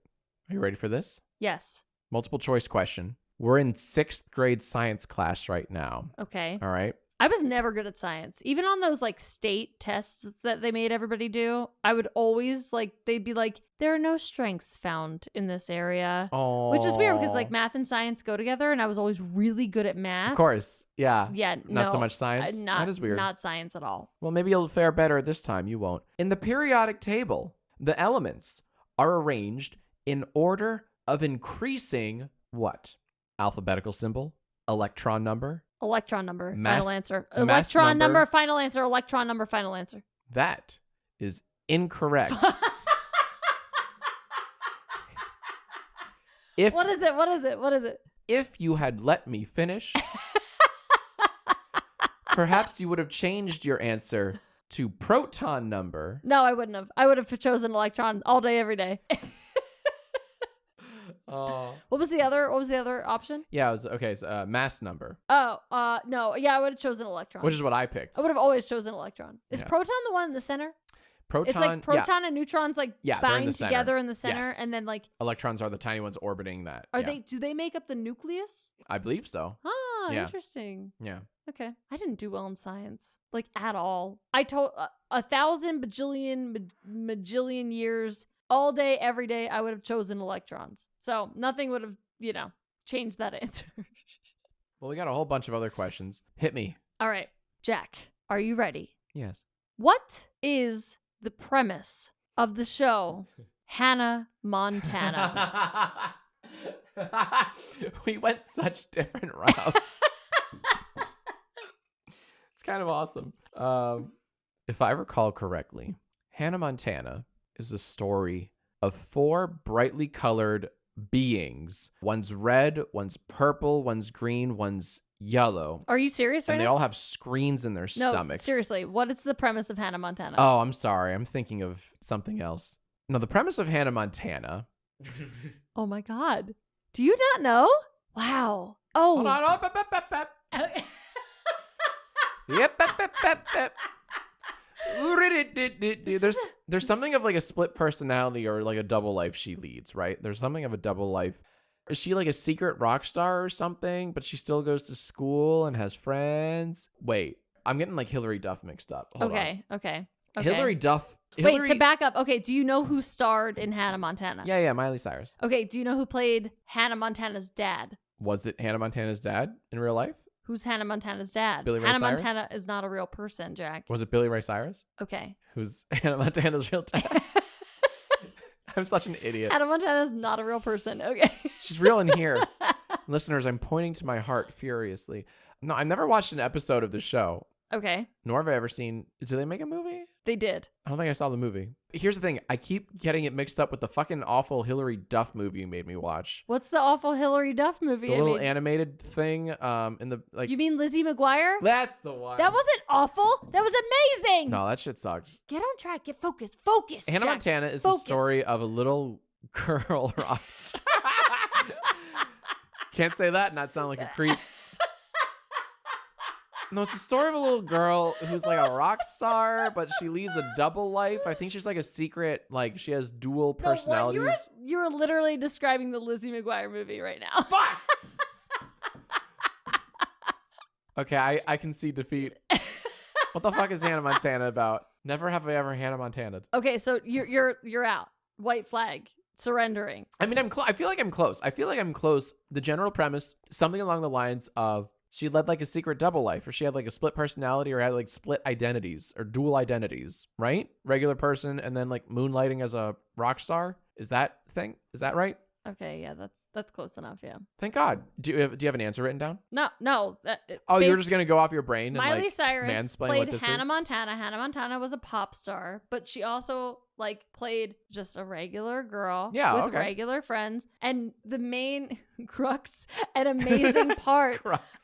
Are you ready for this? Yes. Multiple choice question. We're in 6th grade science class right now. Okay. All right. I was never good at science. Even on those state tests that they made everybody do, I would always they'd be like, there are no strengths found in this area. Oh. Which is weird because math and science go together and I was always really good at math. Of course. Yeah. Yeah. Not so much science. That is weird. Not science at all. Well, maybe you'll fare better this time. You won't. In the periodic table, the elements are arranged in order of increasing what? Alphabetical symbol? Electron number? Electron number, Mass- final answer. mass Electron number. number, final answer. Electron number, final answer. That is incorrect. What is it? If you had let me finish, perhaps you would have changed your answer to proton number. No, I wouldn't have. I would have chosen electron all day, every day. Oh. What was the other option? Yeah, it was okay. So, mass number, Oh, no. Yeah, I would have chosen electron. which is what I picked. I would have always chosen electron. Is Yeah. proton the one in the center? Proton. It's like proton and neutrons they're in bind the center. together in the center, Yes. and then Electrons are the tiny ones orbiting that. Yeah. do they make up the nucleus? I believe so. Ah, Yeah. interesting. Yeah. Okay. I didn't do well in science, at all. I told 1,000 bajillion majillion years, all day, every day, I would have chosen electrons. So nothing would have, changed that answer. Well, we got a whole bunch of other questions. Hit me. All right. Jack, are you ready? Yes. What is the premise of the show Hannah Montana? We went such different routes. It's kind of awesome. If I recall correctly, Hannah Montana is a story of 4 brightly colored beings. One's red, one's purple, one's green, one's yellow. Are you serious right And they now? all have screens in their No, stomachs. seriously. What is the premise of Hannah Montana? Oh, I'm sorry. I'm thinking of something else. No, the premise of Hannah Montana. Oh my God. Do you not know? Wow. Oh. Hold on. Yep. There's something of a split personality or a double life she leads, right? There's something of a double life. Is she a secret rock star or something, but she still goes to school and has friends? Wait, I'm getting Hillary Duff mixed up. Hold on. Okay. Hillary Duff. Wait, to back up. Okay, do you know who starred in Hannah Montana? Yeah, Miley Cyrus. Okay, do you know who played Hannah Montana's dad? Was it Hannah Montana's dad in real life? Who's Hannah Montana's dad? Billy Ray Hannah Cyrus? Montana is not a real person, Jack. Was it Billy Ray Cyrus? Okay. Who's Hannah Montana's real dad? I'm such an idiot. Hannah Montana is not a real person. Okay. She's real in here. Listeners, I'm pointing to my heart furiously. No, I've never watched an episode of the show. Okay. Nor have I ever seen... Did they make a movie? They did. I don't think I saw the movie. Here's the thing. I keep getting it mixed up with the fucking awful Hilary Duff movie you made me watch. What's the awful Hilary Duff movie? The little animated thing in the... like. You mean Lizzie McGuire? That's the one. That wasn't awful. That was amazing. No, that shit sucked. Get on track. Get focused. Focus, Hannah Jack. Montana is Focus. the story of a little girl rock star. Can't say that and not sound like a creep. No, it's the story of a little girl who's like a rock star, but she leads a double life. I think she's like a secret, like she has dual personalities. No, you're literally describing the Lizzie McGuire movie right now. Fuck! Okay, I can see defeat. What the fuck is Hannah Montana about? Never have I ever Hannah Montana. Okay, so you're out. White flag. Surrendering. I mean, I feel like I'm close. The general premise, something along the lines of she led like a secret double life, or she had like a split personality, or had like split identities or dual identities, right? Regular person and then like moonlighting as a rock star. Is that right? Okay, yeah, that's close enough, yeah. Thank God. Do you have an answer written down? No. You're just gonna go off your brain and Miley Cyrus played Hannah is? Montana. Hannah Montana was a pop star, but she also like played just a regular girl with regular friends. And the main crux and amazing part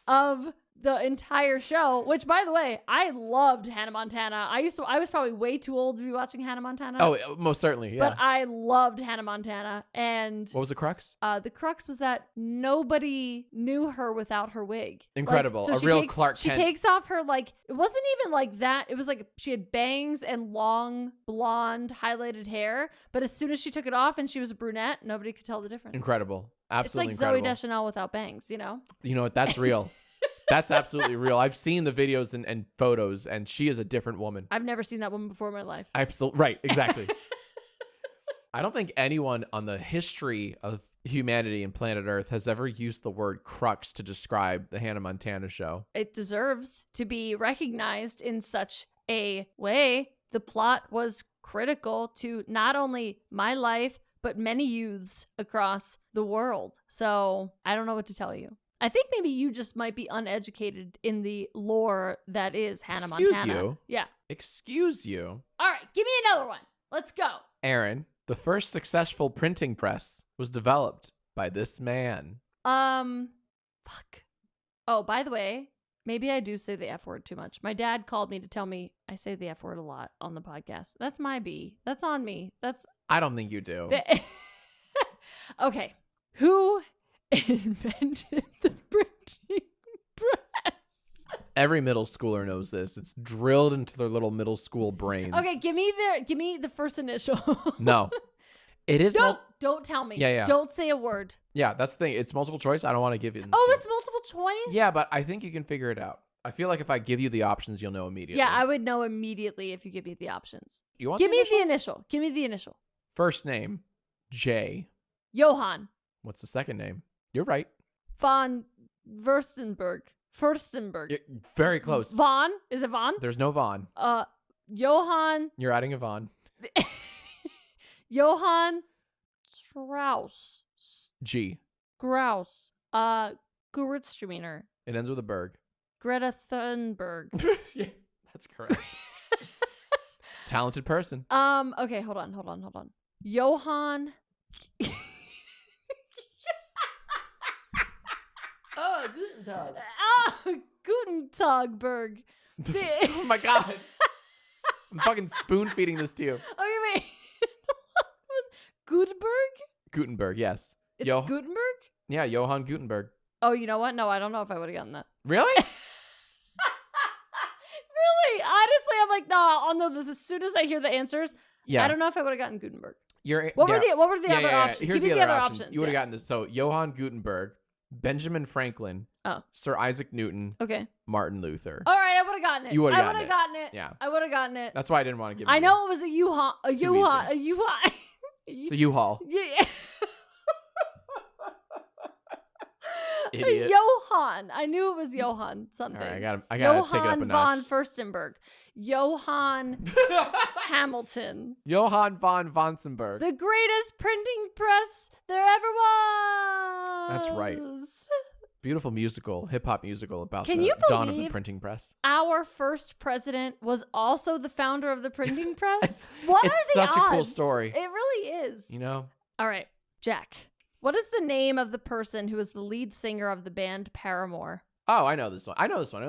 of the entire show, which by the way, I loved Hannah Montana. I was probably way too old to be watching Hannah Montana. Oh, most certainly, yeah. But I loved Hannah Montana. And what was the crux? The crux was that nobody knew her without her wig. Incredible. Like, so a real Clark Kent. She takes off her, like, it wasn't even like that. It was like she had bangs and long blonde highlighted hair. But as soon as she took it off and she was a brunette, nobody could tell the difference. Incredible. Absolutely it's like incredible. Zooey Deschanel without bangs, you know? You know what? That's real. That's absolutely real. I've seen the videos and photos, and she is a different woman. I've never seen that woman before in my life. Absolutely. Right. Exactly. I don't think anyone on the history of humanity and planet Earth has ever used the word crux to describe the Hannah Montana show. It deserves to be recognized in such a way. The plot was critical to not only my life, but many youths across the world. So I don't know what to tell you. I think maybe you just might be uneducated in the lore that is Hannah Montana. Excuse you? Yeah. Excuse you? All right, give me another one. Let's go. Erin, the first successful printing press was developed by this man. Fuck. Oh, by the way, maybe I do say the F word too much. My dad called me to tell me I say the F word a lot on the podcast. That's my B. That's on me. I don't think you do. Okay. Who invented the printing press? Every middle schooler knows this. It's drilled into their little middle school brains. Okay, give me the first initial. No. It is don't tell me. Yeah. Don't say a word. Yeah, that's the thing. It's multiple choice. I don't want to give you. It's multiple choice? Yeah, but I think you can figure it out. I feel like if I give you the options, you'll know immediately. Yeah, I would know immediately if you give me the options. You want Give me the initial. Give me the initial. First name, J. Johann. What's the second name? You're right. Von Furstenberg. Very close. Von? Is it Von? There's no Von. Johann. You're adding a Von. Johann Strauss. G. Grouse. Gewürztraminer. It ends with a Berg. Greta Thunberg. Yeah, that's correct. Talented person. Okay, hold on. Johann. Guten Tag. Guten Tagberg. Oh my God. I'm fucking spoon feeding this to you. Oh, wait. Gutenberg, yes. It's Gutenberg? Yeah, Johann Gutenberg. Oh, you know what? No, I don't know if I would have gotten that. Really? Really? Honestly, I'm like, no, I'll know this as soon as I hear the answers. Yeah. I don't know if I would have gotten Gutenberg. What were the other options? Here's Give me the other options. You would have gotten this. So Johann Gutenberg, Benjamin Franklin, Sir Isaac Newton, okay, Martin Luther. All right, I would have gotten it. You would have gotten it. Yeah. I would have gotten it. That's why I didn't want to give it. I know it was a U-Haul. It's a U-Haul. Yeah. Idiot. Johann. I knew it was Johann something. All right, I gotta take it up a Johann notch. von Furstenberg. Johann Hamilton. Johann von Vonsenberg. The greatest printing press there ever was. That's right. Beautiful musical, hip-hop musical about Can the you dawn of the believe printing press. Our first president was also the founder of the printing press? What are the It's such odds? a cool story. It really is. You know? All right, Jack. What is the name of the person who is the lead singer of the band Paramore? Oh, I know this one. I know this one.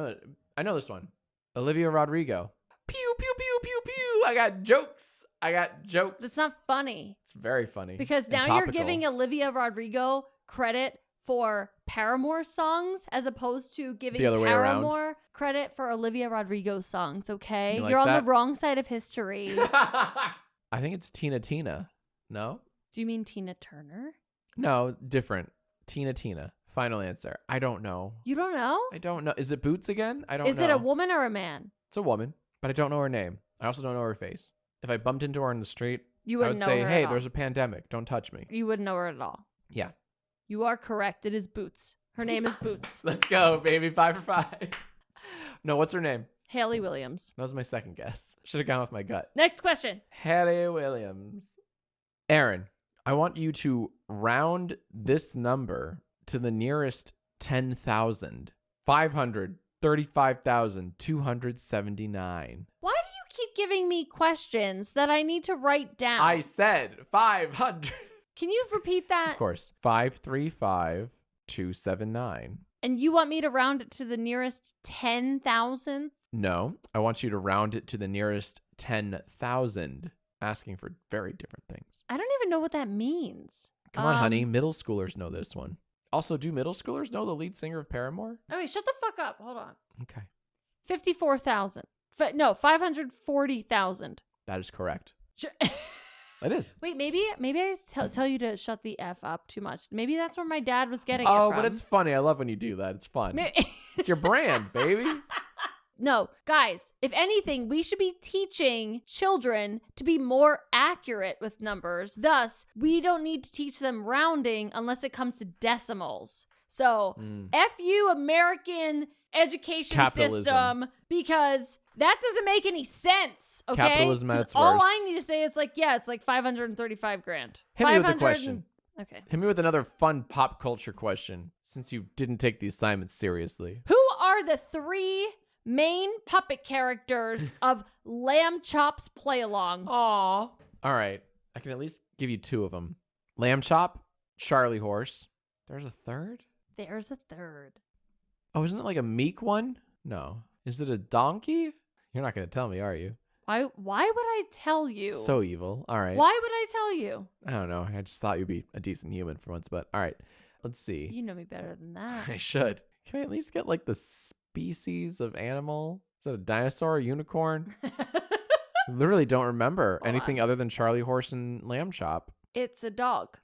Olivia Rodrigo. Pew, pew, pew, pew, pew. I got jokes. That's not funny. It's very funny. Because now you're giving Olivia Rodrigo credit for Paramore songs as opposed to giving Paramore credit for Olivia Rodrigo songs, okay? Like you're on that? the wrong side of history. I think it's Tina. No? Do you mean Tina Turner? No, different. Tina. Final answer. I don't know. You don't know? I don't know. Is it Boots again? I don't know. Is it a woman or a man? It's a woman, but I don't know her name. I also don't know her face. If I bumped into her in the street, You I wouldn't would know say, her hey, at all. there's a pandemic. Don't touch me. You wouldn't know her at all. Yeah. You are correct. It is Boots. Her name is Boots. Let's go, baby. 5 for 5. No, what's her name? Haley Williams. That was my second guess. Should have gone with my gut. Next question. Haley Williams. Erin, I want you to round this number to the nearest 10,000. 535,279. Why do you keep giving me questions that I need to write down? I said 500. Can you repeat that? Of course. 535,279. And you want me to round it to the nearest 10,000? No, I want you to round it to the nearest 10,000. Asking for very different things. I don't even know what that means. Come on, honey. Middle schoolers know this one. Also, do middle schoolers know the lead singer of Paramore? Oh, wait, shut the fuck up. Hold on. Okay. 54,000. No, 540,000. That is correct. Sure. It is. Wait, maybe I tell you to shut the F up too much. Maybe that's where my dad was getting it Oh, from. but it's funny. I love when you do that. It's fun. It's your brand, baby. No, guys, if anything, we should be teaching children to be more accurate with numbers. Thus, we don't need to teach them rounding unless it comes to decimals. So, F you, American education system, because that doesn't make any sense, okay? Capitalism at its all worst. I need to say, it's like 535 grand. Hit me with a question. Okay. Hit me with another fun pop culture question, since you didn't take the assignment seriously. Who are the 3 main puppet characters of Lamb Chop's Play Along? Aw. All right. I can at least give you 2 of them. Lamb Chop, Charlie Horse. There's a third? There's a third. Oh, isn't it like a meek one? No. Is it a donkey? You're not going to tell me, are you? Why would I tell you? So evil. All right. Why would I tell you? I don't know. I just thought you'd be a decent human for once, but all right. Let's see. You know me better than that. I should. Can I at least get like the species of animal? Is that a dinosaur, a unicorn? I literally don't remember anything other than Charlie Horse and Lamb Chop. It's a dog.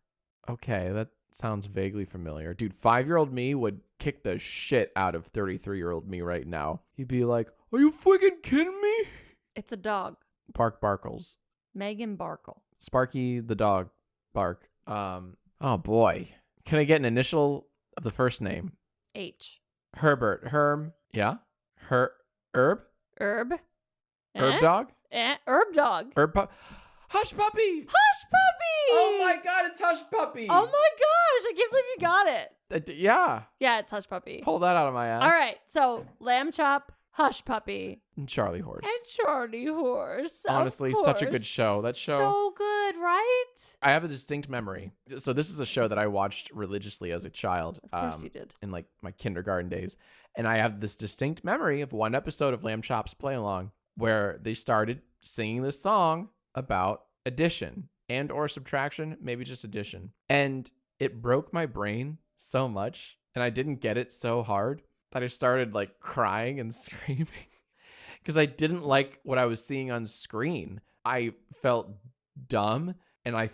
Okay, that sounds vaguely familiar. Dude, 5-year-old me would kick the shit out of 33-year-old me right now. He'd be like, are you freaking kidding me? It's a dog. Bark Barkles. Megan Barkle. Sparky the dog. Bark. Oh boy. Can I get an initial of the first name? H. Herbert. Herm. Yeah? Herb? Herb. Herb dog? Herb dog. Herb pup. Hush puppy. Hush puppy. Oh my god, it's Hush Puppy. Oh my gosh, I can't believe you got it. Yeah. Yeah, it's Hush Puppy. Pull that out of my ass. All right, so Lamb Chop, Hush Puppy. And Charlie Horse. And Charlie Horse. Honestly, such a good show. That show. So good, right? I have a distinct memory. So this is a show that I watched religiously as a child. Of course you did. In like my kindergarten days. And I have this distinct memory of one episode of Lamb Chop's Play Along where they started singing this song about addition and or subtraction, maybe just addition. And it broke my brain so much, and I didn't get it so hard that I started like crying and screaming because I didn't like what I was seeing on screen. I felt dumb, and I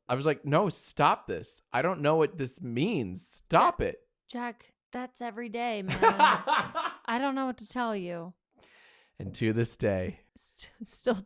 was like, no, stop this. I don't know what this means. Stop it. Jack, that's every day, man. I don't know what to tell you. And to this day. Still,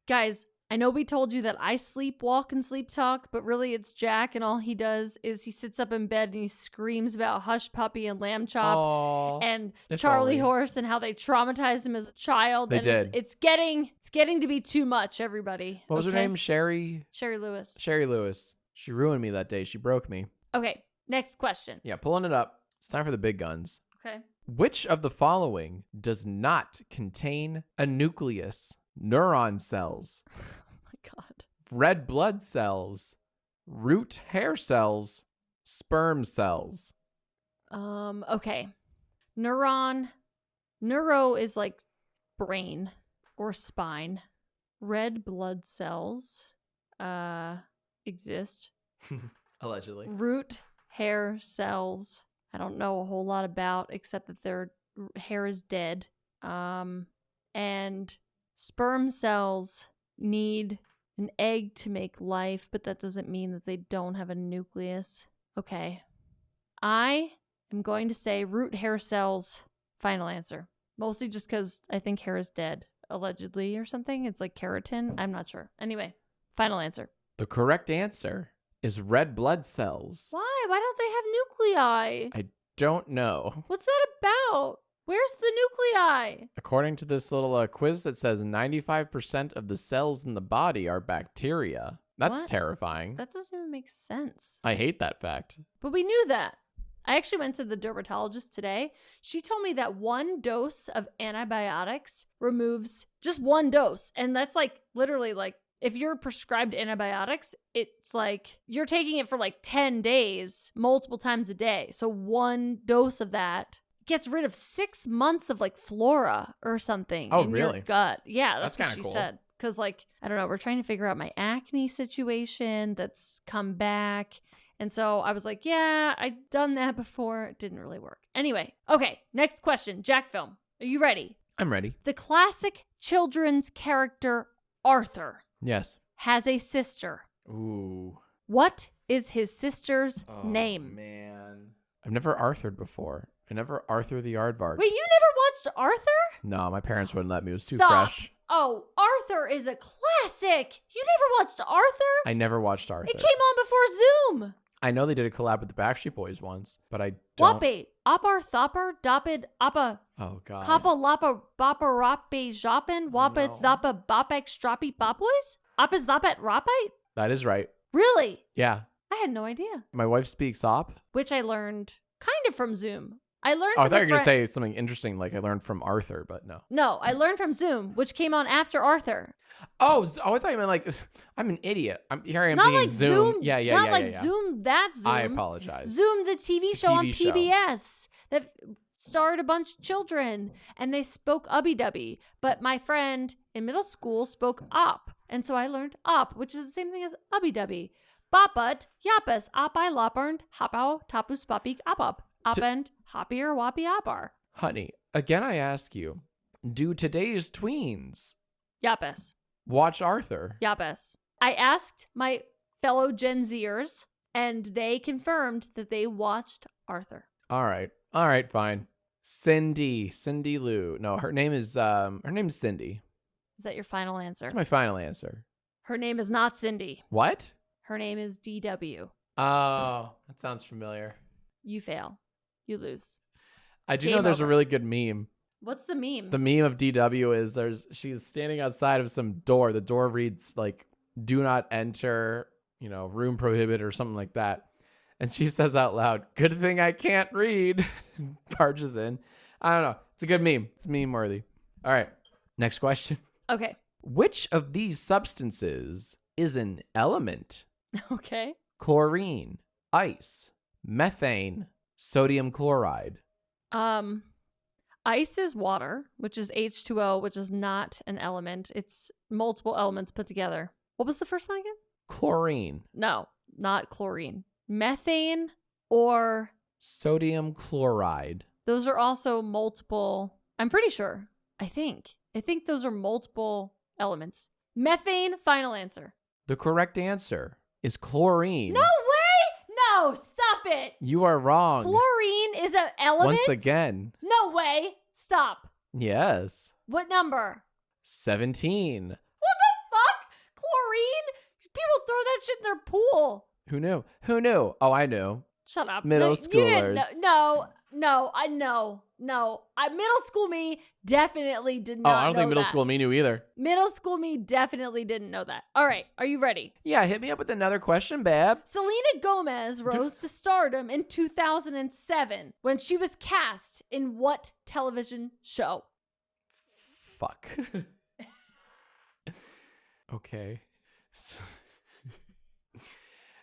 guys, I know we told you that I sleepwalk and sleep talk, but really it's Jack, and all he does is he sits up in bed and he screams about Hush Puppy and Lamb Chop and Charlie Horse and how they traumatized him as a child. They did. It's getting to be too much, everybody. What was her name? Sherry Lewis. Sherry Lewis. She ruined me that day. She broke me. Okay, next question. Yeah, pulling it up. It's time for the big guns. Okay. Which of the following does not contain a nucleus? Neuron cells. Oh my God. Red blood cells. Root hair cells. Sperm cells. Okay. Neuro is like brain or spine. Red blood cells exist. Allegedly. Root hair cells I don't know a whole lot about, except that their hair is dead. And sperm cells need an egg to make life, but that doesn't mean that they don't have a nucleus. Okay. I am going to say root hair cells, final answer. Mostly just because I think hair is dead, allegedly, or something. It's like keratin. I'm not sure. Anyway, final answer. The correct answer is red blood cells. Why? Why don't they have nuclei? I don't know. What's that about? Where's the nuclei? According to this little quiz that says 95% of the cells in the body are bacteria. That's What? terrifying. That doesn't even make sense. I hate that fact. But we knew that. I actually went to the dermatologist today. She told me that one dose of antibiotics removes just one dose. And that's like literally like if you're prescribed antibiotics, it's like you're taking it for like 10 days, multiple times a day. So one dose of that gets rid of 6 months of like flora or something in really? your gut. Yeah, That's what kinda she cool. said. Because like, I don't know, we're trying to figure out my acne situation that's come back. And so I was like, yeah, I've done that before. It didn't really work. Anyway, okay, next question. Jack film. Are you ready? I'm ready. The classic children's character Arthur Yes. has a sister. Ooh. What is his sister's name? Man. I've never Arthured before. I never Arthur the Aardvark. Wait, you never watched Arthur? No, my parents wouldn't let me. It was too Stop. fresh. Oh, Arthur is a classic. You never watched Arthur? I never watched Arthur. It came on before Zoom. I know they did a collab with the Backstreet Boys once, but I don't. Wappe, Opar, Thopper, Doppid, Appa, Oh, God. Kappa, Lappa, Boppa, Rappe, Joppin, Wappa, No. Thoppa, Bopek, Stroppy, Bopboys? Appas, Thoppet, Rappite? That is right. Really? Yeah. I had no idea. My wife speaks op. Which I learned kind of from Zoom. I learned Oh, I from thought a you were going to friend- say something interesting like I learned from Arthur, but no. No, I learned from Zoom, which came on after Arthur. Oh, I thought you meant like, I'm an idiot. Here I am Not being like Zoom. Yeah. Not like Zoom, that Zoom. I apologize. Zoom, the TV show on TV show. PBS that starred a bunch of children and they spoke ubby-dubby. But my friend in middle school spoke op. And so I learned op, which is the same thing as ubby-dubby. Boput, yapus, op-I loparnd, hopau, tapus papik opop, opend, hoppier, wappy opar. Honey, again I ask you, do today's tweens Yapus. watch Arthur? Yapus. I asked my fellow Gen Zers, and they confirmed that they watched Arthur. All right, fine. Cindy Lou. No, her name's Cindy. Is that your final answer? That's my final answer. Her name is not Cindy. What? Her name is DW. Oh, that sounds familiar. You fail. You lose. I do Game know there's over. a really good meme. What's the meme? The meme of DW is she's standing outside of some door. The door reads like "Do not enter," room prohibited or something like that. And she says out loud, "Good thing I can't read." Barges in. I don't know. It's a good meme. It's meme worthy. All right. Next question. Okay. Which of these substances is an element? Okay. Chlorine, ice, methane, sodium chloride. Ice is water, which is H2O, which is not an element. It's multiple elements put together. What was the first one again? Chlorine. No, not chlorine. Methane or Sodium chloride. those are also multiple. I'm pretty sure. I think those are multiple elements. Methane, final answer. The correct answer is chlorine. No way! No, stop it. You are wrong. Chlorine is an element? Once again. No way. Stop. Yes. What number? 17. What the fuck? shit in their pool. Who knew? Who knew? Oh, I knew. Shut up. Middle You didn't schoolers. know. No, I know. No. Middle school me definitely did not know I don't think middle that. school me knew either. Middle school me definitely didn't know that. All right. Are you ready? Yeah, hit me up with another question, babe. Selena Gomez rose to stardom in 2007 when she was cast in what television show? Fuck. Okay.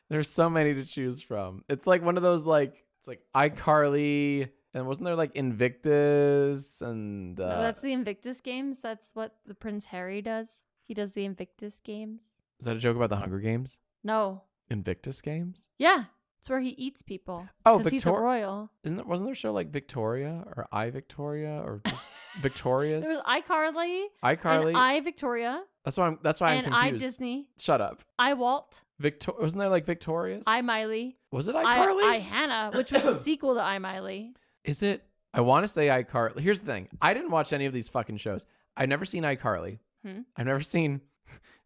There's so many to choose from. It's like one of those it's like iCarly, and wasn't there like Invictus and No, that's the Invictus Games. That's what the Prince Harry does. He does the Invictus Games. Is that a joke about the Hunger Games? No. Invictus Games? Yeah. It's where he eats people. Oh, because he's a royal. Wasn't there a show like Victoria or I Victoria or just Victorious? There was iCarly. iCarly. And I Victoria. That's why I'm confused. And I Disney. Shut up. I Walt. Wasn't there like Victorious? I Miley. Was it iCarly? I Hannah, which was the sequel to I Miley. Is it? I want to say iCarly. Here's the thing. I didn't watch any of these fucking shows. I've never seen iCarly. I've never seen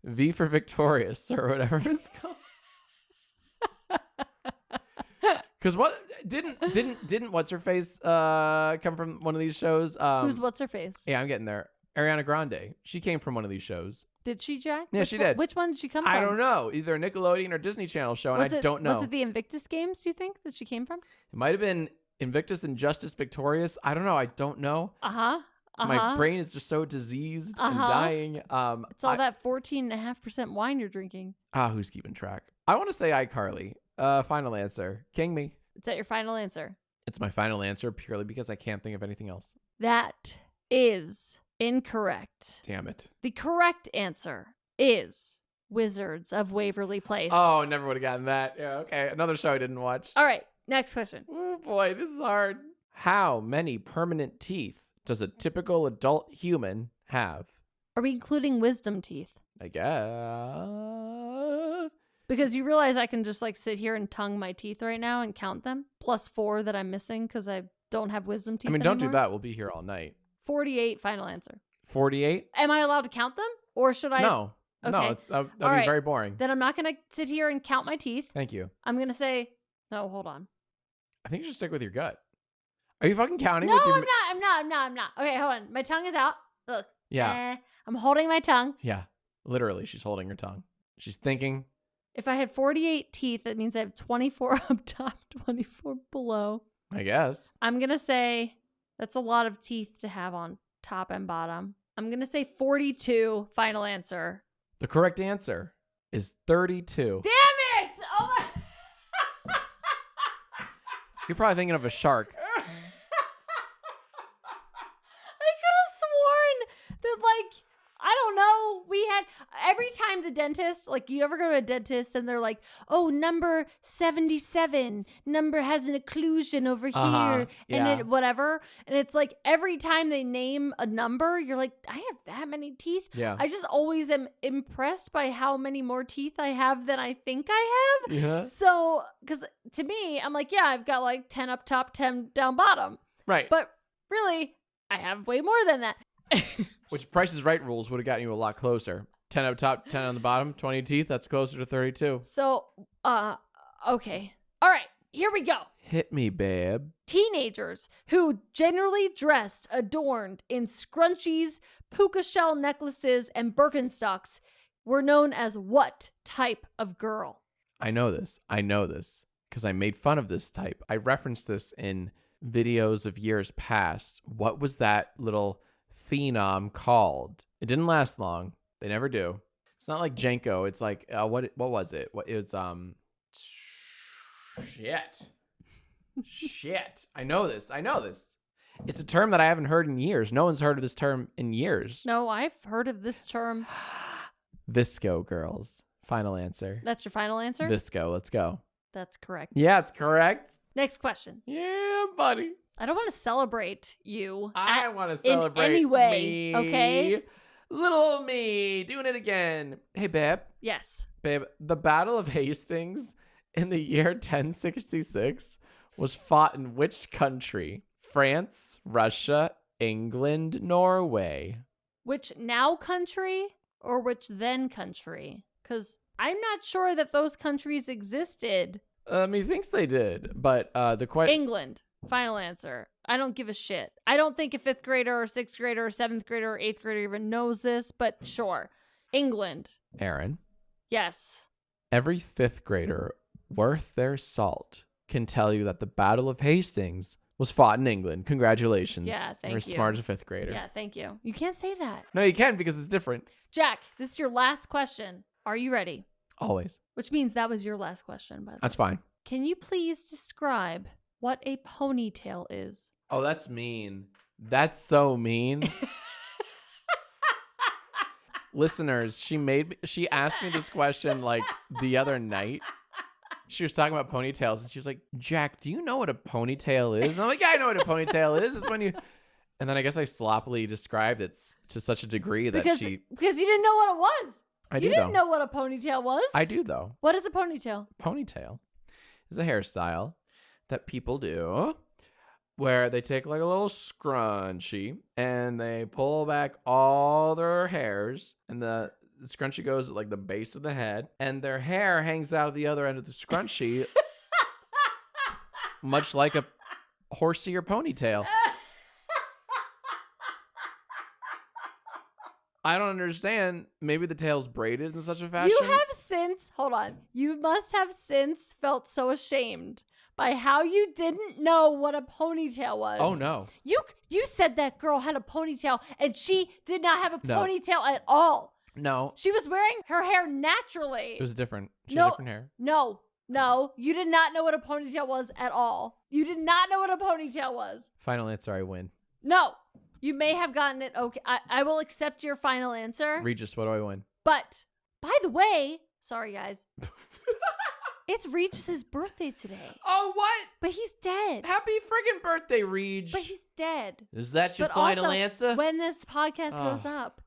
V for Victorious or whatever it's called. Because what didn't what's her face come from one of these shows? Who's what's her face? Yeah, I'm getting there. Ariana Grande. She came from one of these shows. Did she, Jack? Yeah, she did. Which one did she come from? I don't know. Either a Nickelodeon or Disney Channel show, and I don't know. Was it the Invictus Games, do you think, that she came from? It might have been Invictus and Justice Victorious. I don't know. I don't know. My brain is just so diseased and dying. It's all that 14.5% wine you're drinking. Who's keeping track? I want to say iCarly. Final answer. King me. Is that your final answer? It's my final answer purely because I can't think of anything else. That is incorrect. Damn it. The correct answer is Wizards of Waverly Place. Oh, never would have gotten that. Yeah, okay. Another show I didn't watch. All right. Next question. Oh, boy. This is hard. How many permanent teeth does a typical adult human have? Are we including wisdom teeth? I guess. Because you realize I can just sit here and tongue my teeth right now and count them. Plus 4 that I'm missing because I don't have wisdom teeth don't anymore. do that. We'll be here all night. 48, final answer. 48? Am I allowed to count them? Or should I? No. Okay. No, that'd be very boring. Then I'm not going to sit here and count my teeth. Thank you. I'm going to say, no, hold on. I think you should stick with your gut. Are you fucking counting? No, with your... I'm not. Okay, hold on. My tongue is out. Look. Yeah. I'm holding my tongue. Yeah. Literally, she's holding her tongue. She's thinking. If I had 48 teeth, that means I have 24 up top, 24 below. I guess. I'm going to say that's a lot of teeth to have on top and bottom. I'm going to say 42, final answer. The correct answer is 32. Damn it! Oh my... You're probably thinking of a shark. I could have sworn that, I don't know, we had, every time the dentist, you ever go to a dentist and they're like, oh, number 77, number has an occlusion over here, and it, whatever. And it's every time they name a number, you're like, I have that many teeth? Yeah. I just always am impressed by how many more teeth I have than I think I have. Yeah. So, because to me, I'm like, yeah, I've got 10 up top, 10 down bottom. Right. But really, I have way more than that. Which Price is Right rules would have gotten you a lot closer. 10 up top, 10 on the bottom, 20 teeth. That's closer to 32. So, okay. All right, here we go. Hit me, babe. Teenagers who generally dressed adorned in scrunchies, puka shell necklaces, and Birkenstocks were known as what type of girl? I know this because I made fun of this type. I referenced this in videos of years past. What was that little phenom called? It didn't last long. They never do. It's not like Jenko. It's what was it? It's shit. I know this. It's a term that I haven't heard in years. No one's heard of this term in years. No, I've heard of this term. Visco girls. Final answer. That's your final answer? Visco. Let's go. That's correct. Yeah, it's correct. Next question. Yeah, buddy. I don't want to celebrate you. I want to celebrate in any way, me. okay? Little me doing it again. Hey, babe. Yes. Babe, the Battle of Hastings in the year 1066 was fought in which country? France, Russia, England, Norway. Which now country or which then country? because I'm not sure that those countries existed. He thinks they did, but the question. England. Final answer. I don't give a shit. I don't think a 5th grader or 6th grader or 7th grader or 8th grader even knows this, but sure. England. Erin. Yes. Every 5th grader worth their salt can tell you that the Battle of Hastings was fought in England. Congratulations. Yeah, thank You're you. smart as a 5th grader. Yeah, thank you. You can't say that. No, you can because it's different. Jack, this is your last question. Are you ready? Always. Which means that was your last question, by the way. That's fine. Can you please describe what a ponytail is? Oh, that's mean. That's so mean. Listeners, she asked me this question like the other night. She was talking about ponytails and she was like, Jack, do you know what a ponytail is? And I'm like, yeah, I know what a ponytail is. It's when you... And then I guess I sloppily described it to such a degree that because you didn't know what it was. You didn't know what a ponytail was. I do, though. What is a ponytail? Ponytail is a hairstyle that people do where they take like a little scrunchie and they pull back all their hairs and the scrunchie goes at like the base of the head and their hair hangs out of the other end of the scrunchie much like a horsey or ponytail. I don't understand. Maybe the tail's braided in such a fashion. You must have since felt so ashamed by how you didn't know what a ponytail was. Oh, no. You said that girl had a ponytail and she did not have a ponytail at all. No. She was wearing her hair naturally. It was different. She had different hair. No, you did not know what a ponytail was at all. You did not know what a ponytail was. Final answer, I win. No. You may have gotten it okay. I will accept your final answer. Regis, what do I win? But, by the way, sorry guys, it's Regis's birthday today. Oh, what? But he's dead. Happy friggin' birthday, Reg. But he's dead. Is that your final answer? When this podcast goes up,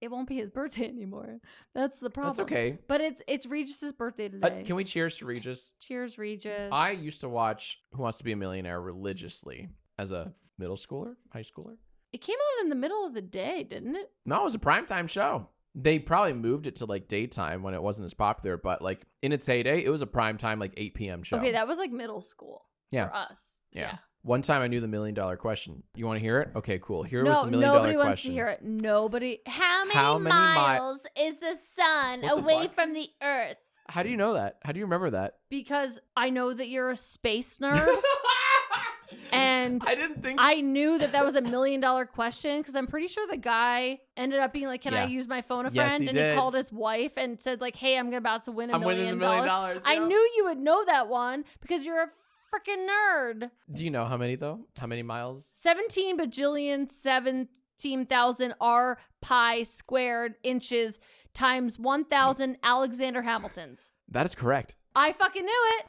it won't be his birthday anymore. That's the problem. That's okay. But it's Regis's birthday today. Can we cheers to Regis? Cheers, Regis. I used to watch Who Wants to Be a Millionaire religiously as a middle schooler, high schooler. It came out in the middle of the day, didn't it? No, it was a primetime show. They probably moved it to like daytime when it wasn't as popular, but like in its heyday, it was a primetime like 8 p.m. show. Okay, that was like middle school for us. Yeah. One time I knew the $1 million question. You want to hear it? Okay, cool. Here was the $1 million question. Nobody wants to hear it. Nobody. How many miles is the sun away from the earth? How do you know that? How do you remember that? Because I know that you're a space nerd. And I knew that was $1 million question because I'm pretty sure the guy ended up being like, can I use my phone a friend? Yes, he called his wife and said like, hey, I'm about to win $1 million. $1 million. Yeah. I knew you would know that one because you're a freaking nerd. Do you know how many though? How many miles? 17 bajillion 17,000 r pi squared inches times 1,000 Alexander Hamiltons. That is correct. I fucking knew it.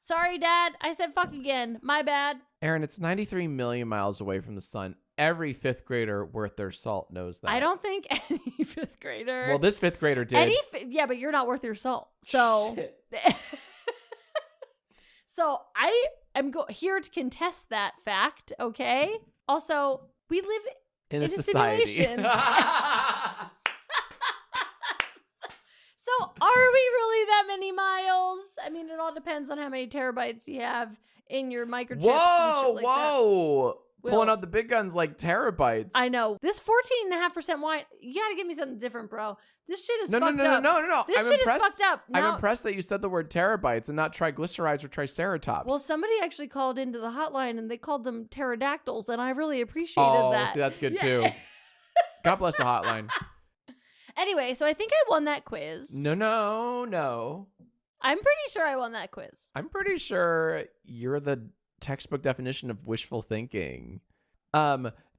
Sorry, Dad. I said fuck again. My bad. Erin, it's 93 million miles away from the sun. Every 5th grader worth their salt knows that. I don't think any 5th grader. Well, this 5th grader did. Yeah, but you're not worth your salt. So, so I am here to contest that fact. Okay. Also, we live in a society. Simulation. So are we really that many miles? I mean, it all depends on how many terabytes you have in your microchips and shit like that. Pulling out the big guns like terabytes. I know. This 14.5% wine, you gotta give me something different, bro. This shit is fucked up. No. This shit is fucked up. Now, I'm impressed that you said the word terabytes and not triglycerides or triceratops. Well, somebody actually called into the hotline and they called them pterodactyls, and I really appreciated that. Oh, see, that's good too. God bless the hotline. Anyway, so I think I won that quiz. No. I'm pretty sure I won that quiz. I'm pretty sure you're the textbook definition of wishful thinking.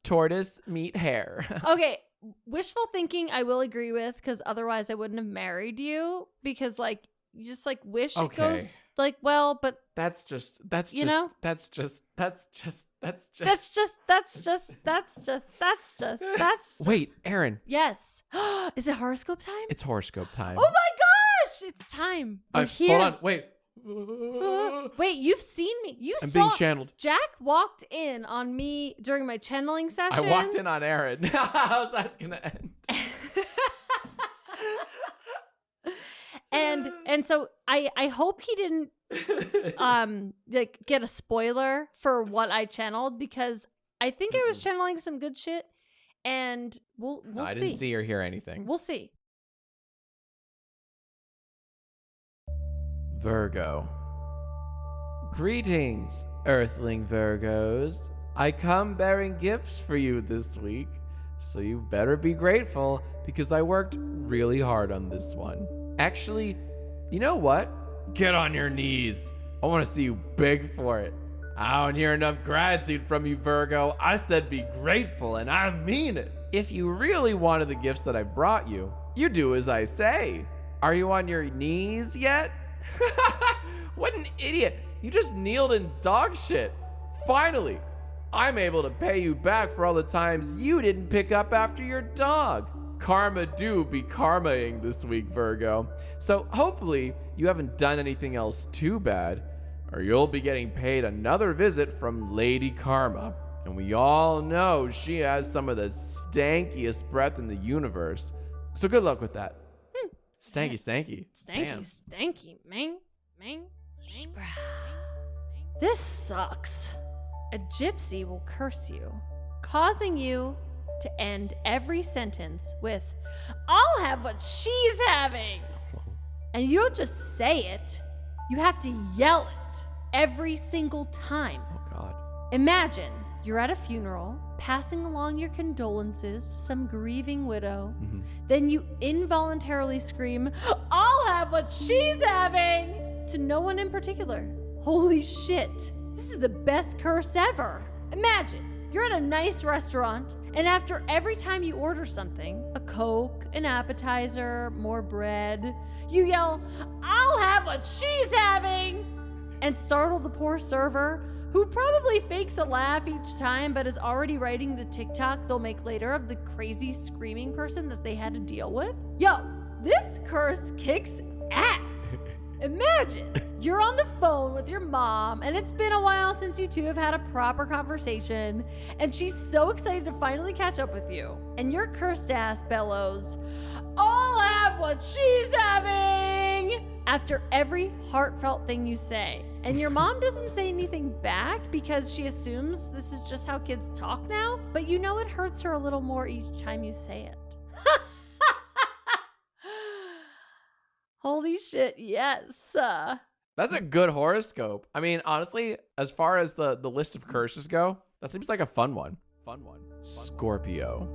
Tortoise meet hare. Okay, wishful thinking I will agree with because otherwise I wouldn't have married you because like you just like wish it goes like well, but that's just Wait, Erin. Yes. Is it horoscope time? It's horoscope time. Oh my gosh, it's time. We're here. Hold on, wait. Wait, you've seen me. I'm being channeled. Jack walked in on me during my channeling session. I walked in on Erin. How's that gonna end? And so I hope he didn't like get a spoiler for what I channeled, because I think I was channeling some good shit, and we'll see. I didn't see or hear anything. We'll see. Virgo. Greetings, Earthling Virgos. I come bearing gifts for you this week, so you better be grateful because I worked really hard on this one. Actually, you know what? Get on your knees. I want to see you beg for it. I don't hear enough gratitude from you, Virgo. I said be grateful, and I mean it. If you really wanted the gifts that I brought you, you do as I say. Are you on your knees yet? What an idiot. You just kneeled in dog shit. Finally, I'm able to pay you back for all the times you didn't pick up after your dog. Karma do be karmaing this week, Virgo. So hopefully you haven't done anything else too bad, or you'll be getting paid another visit from Lady Karma. And we all know she has some of the stankiest breath in the universe. So good luck with that. Stanky. Stanky, man. Libra. This sucks. A gypsy will curse you, causing you to end every sentence with, I'll have what she's having. And you don't just say it, you have to yell it every single time. Oh, God. Imagine you're at a funeral, passing along your condolences to some grieving widow. Mm-hmm. Then you involuntarily scream, I'll have what she's having, to no one in particular. Holy shit, this is the best curse ever. Imagine you're at a nice restaurant, and after every time you order something, a Coke, an appetizer, more bread, you yell, I'll have what she's having, and startle the poor server, who probably fakes a laugh each time but is already writing the TikTok they'll make later of the crazy screaming person that they had to deal with. Yo, this curse kicks ass. Imagine you're on the phone with your mom, and it's been a while since you two have had a proper conversation, and she's so excited to finally catch up with you. And your cursed ass bellows, I'll have what she's having, after every heartfelt thing you say. And your mom doesn't say anything back because she assumes this is just how kids talk now, but you know it hurts her a little more each time you say it. Holy shit, yes. That's a good horoscope. I mean, honestly, as far as the list of curses go, that seems like a fun one. Scorpio.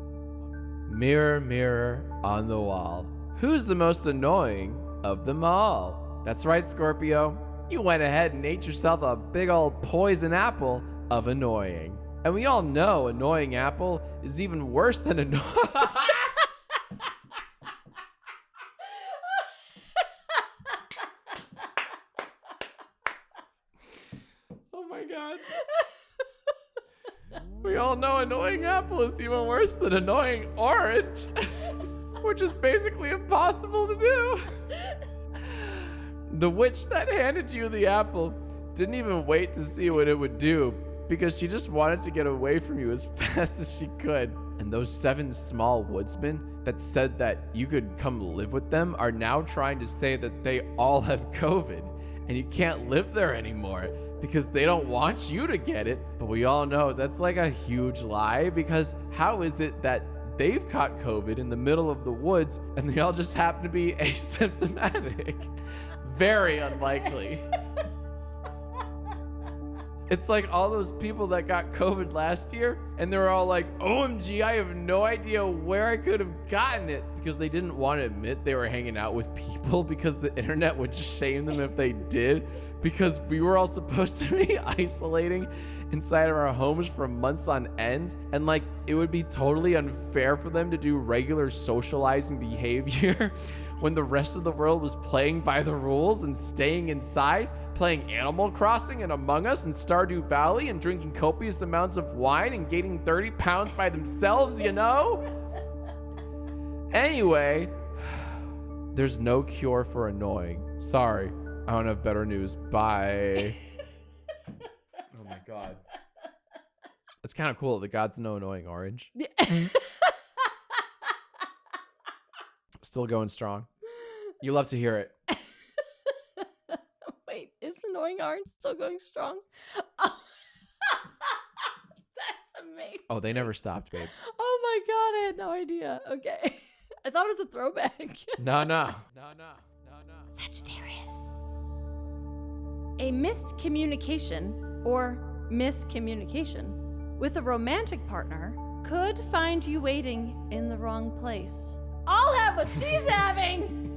Mirror, mirror on the wall, who's the most annoying of them all? That's right, Scorpio. You went ahead and ate yourself a big old poison apple of annoying. And we all know annoying apple is even worse than annoying. We all know annoying apple is even worse than annoying orange, which is basically impossible to do. The witch that handed you the apple didn't even wait to see what it would do, because she just wanted to get away from you as fast as she could. And those 7 small woodsmen that said that you could come live with them are now trying to say that they all have COVID and you can't live there anymore because they don't want you to get it. But we all know that's like a huge lie, because how is it that they've caught COVID in the middle of the woods and they all just happen to be asymptomatic? Very unlikely. It's like all those people that got COVID last year and they're all like, OMG, I have no idea where I could have gotten it, because they didn't want to admit they were hanging out with people because the internet would just shame them if they did, because we were all supposed to be isolating inside of our homes for months on end. And like, it would be totally unfair for them to do regular socializing behavior when the rest of the world was playing by the rules and staying inside, playing Animal Crossing and Among Us and Stardew Valley and drinking copious amounts of wine and gaining 30 pounds by themselves, you know? Anyway, there's no cure for annoying. Sorry, I don't have better news. Bye. Oh my God. It's kind of cool. The gods know annoying orange. Still going strong. You love to hear it. annoying orange still going strong. That's amazing. Oh, they never stopped, babe. Oh my God, I had no idea. Okay. I thought it was a throwback. No. Sagittarius. A missed communication or miscommunication with a romantic partner could find you waiting in the wrong place. I'll have what she's having!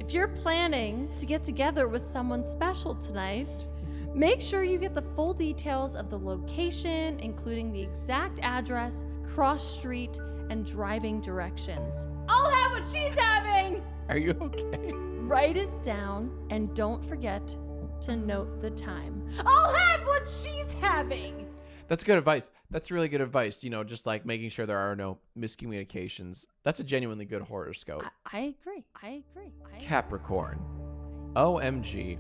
If you're planning to get together with someone special tonight, make sure you get the full details of the location, including the exact address, cross street, and driving directions. I'll have what she's having! Are you okay? Write it down and don't forget to note the time. I'll have what she's having! That's good advice. That's really good advice. Just like making sure there are no miscommunications. That's a genuinely good horoscope. I agree. Capricorn. OMG.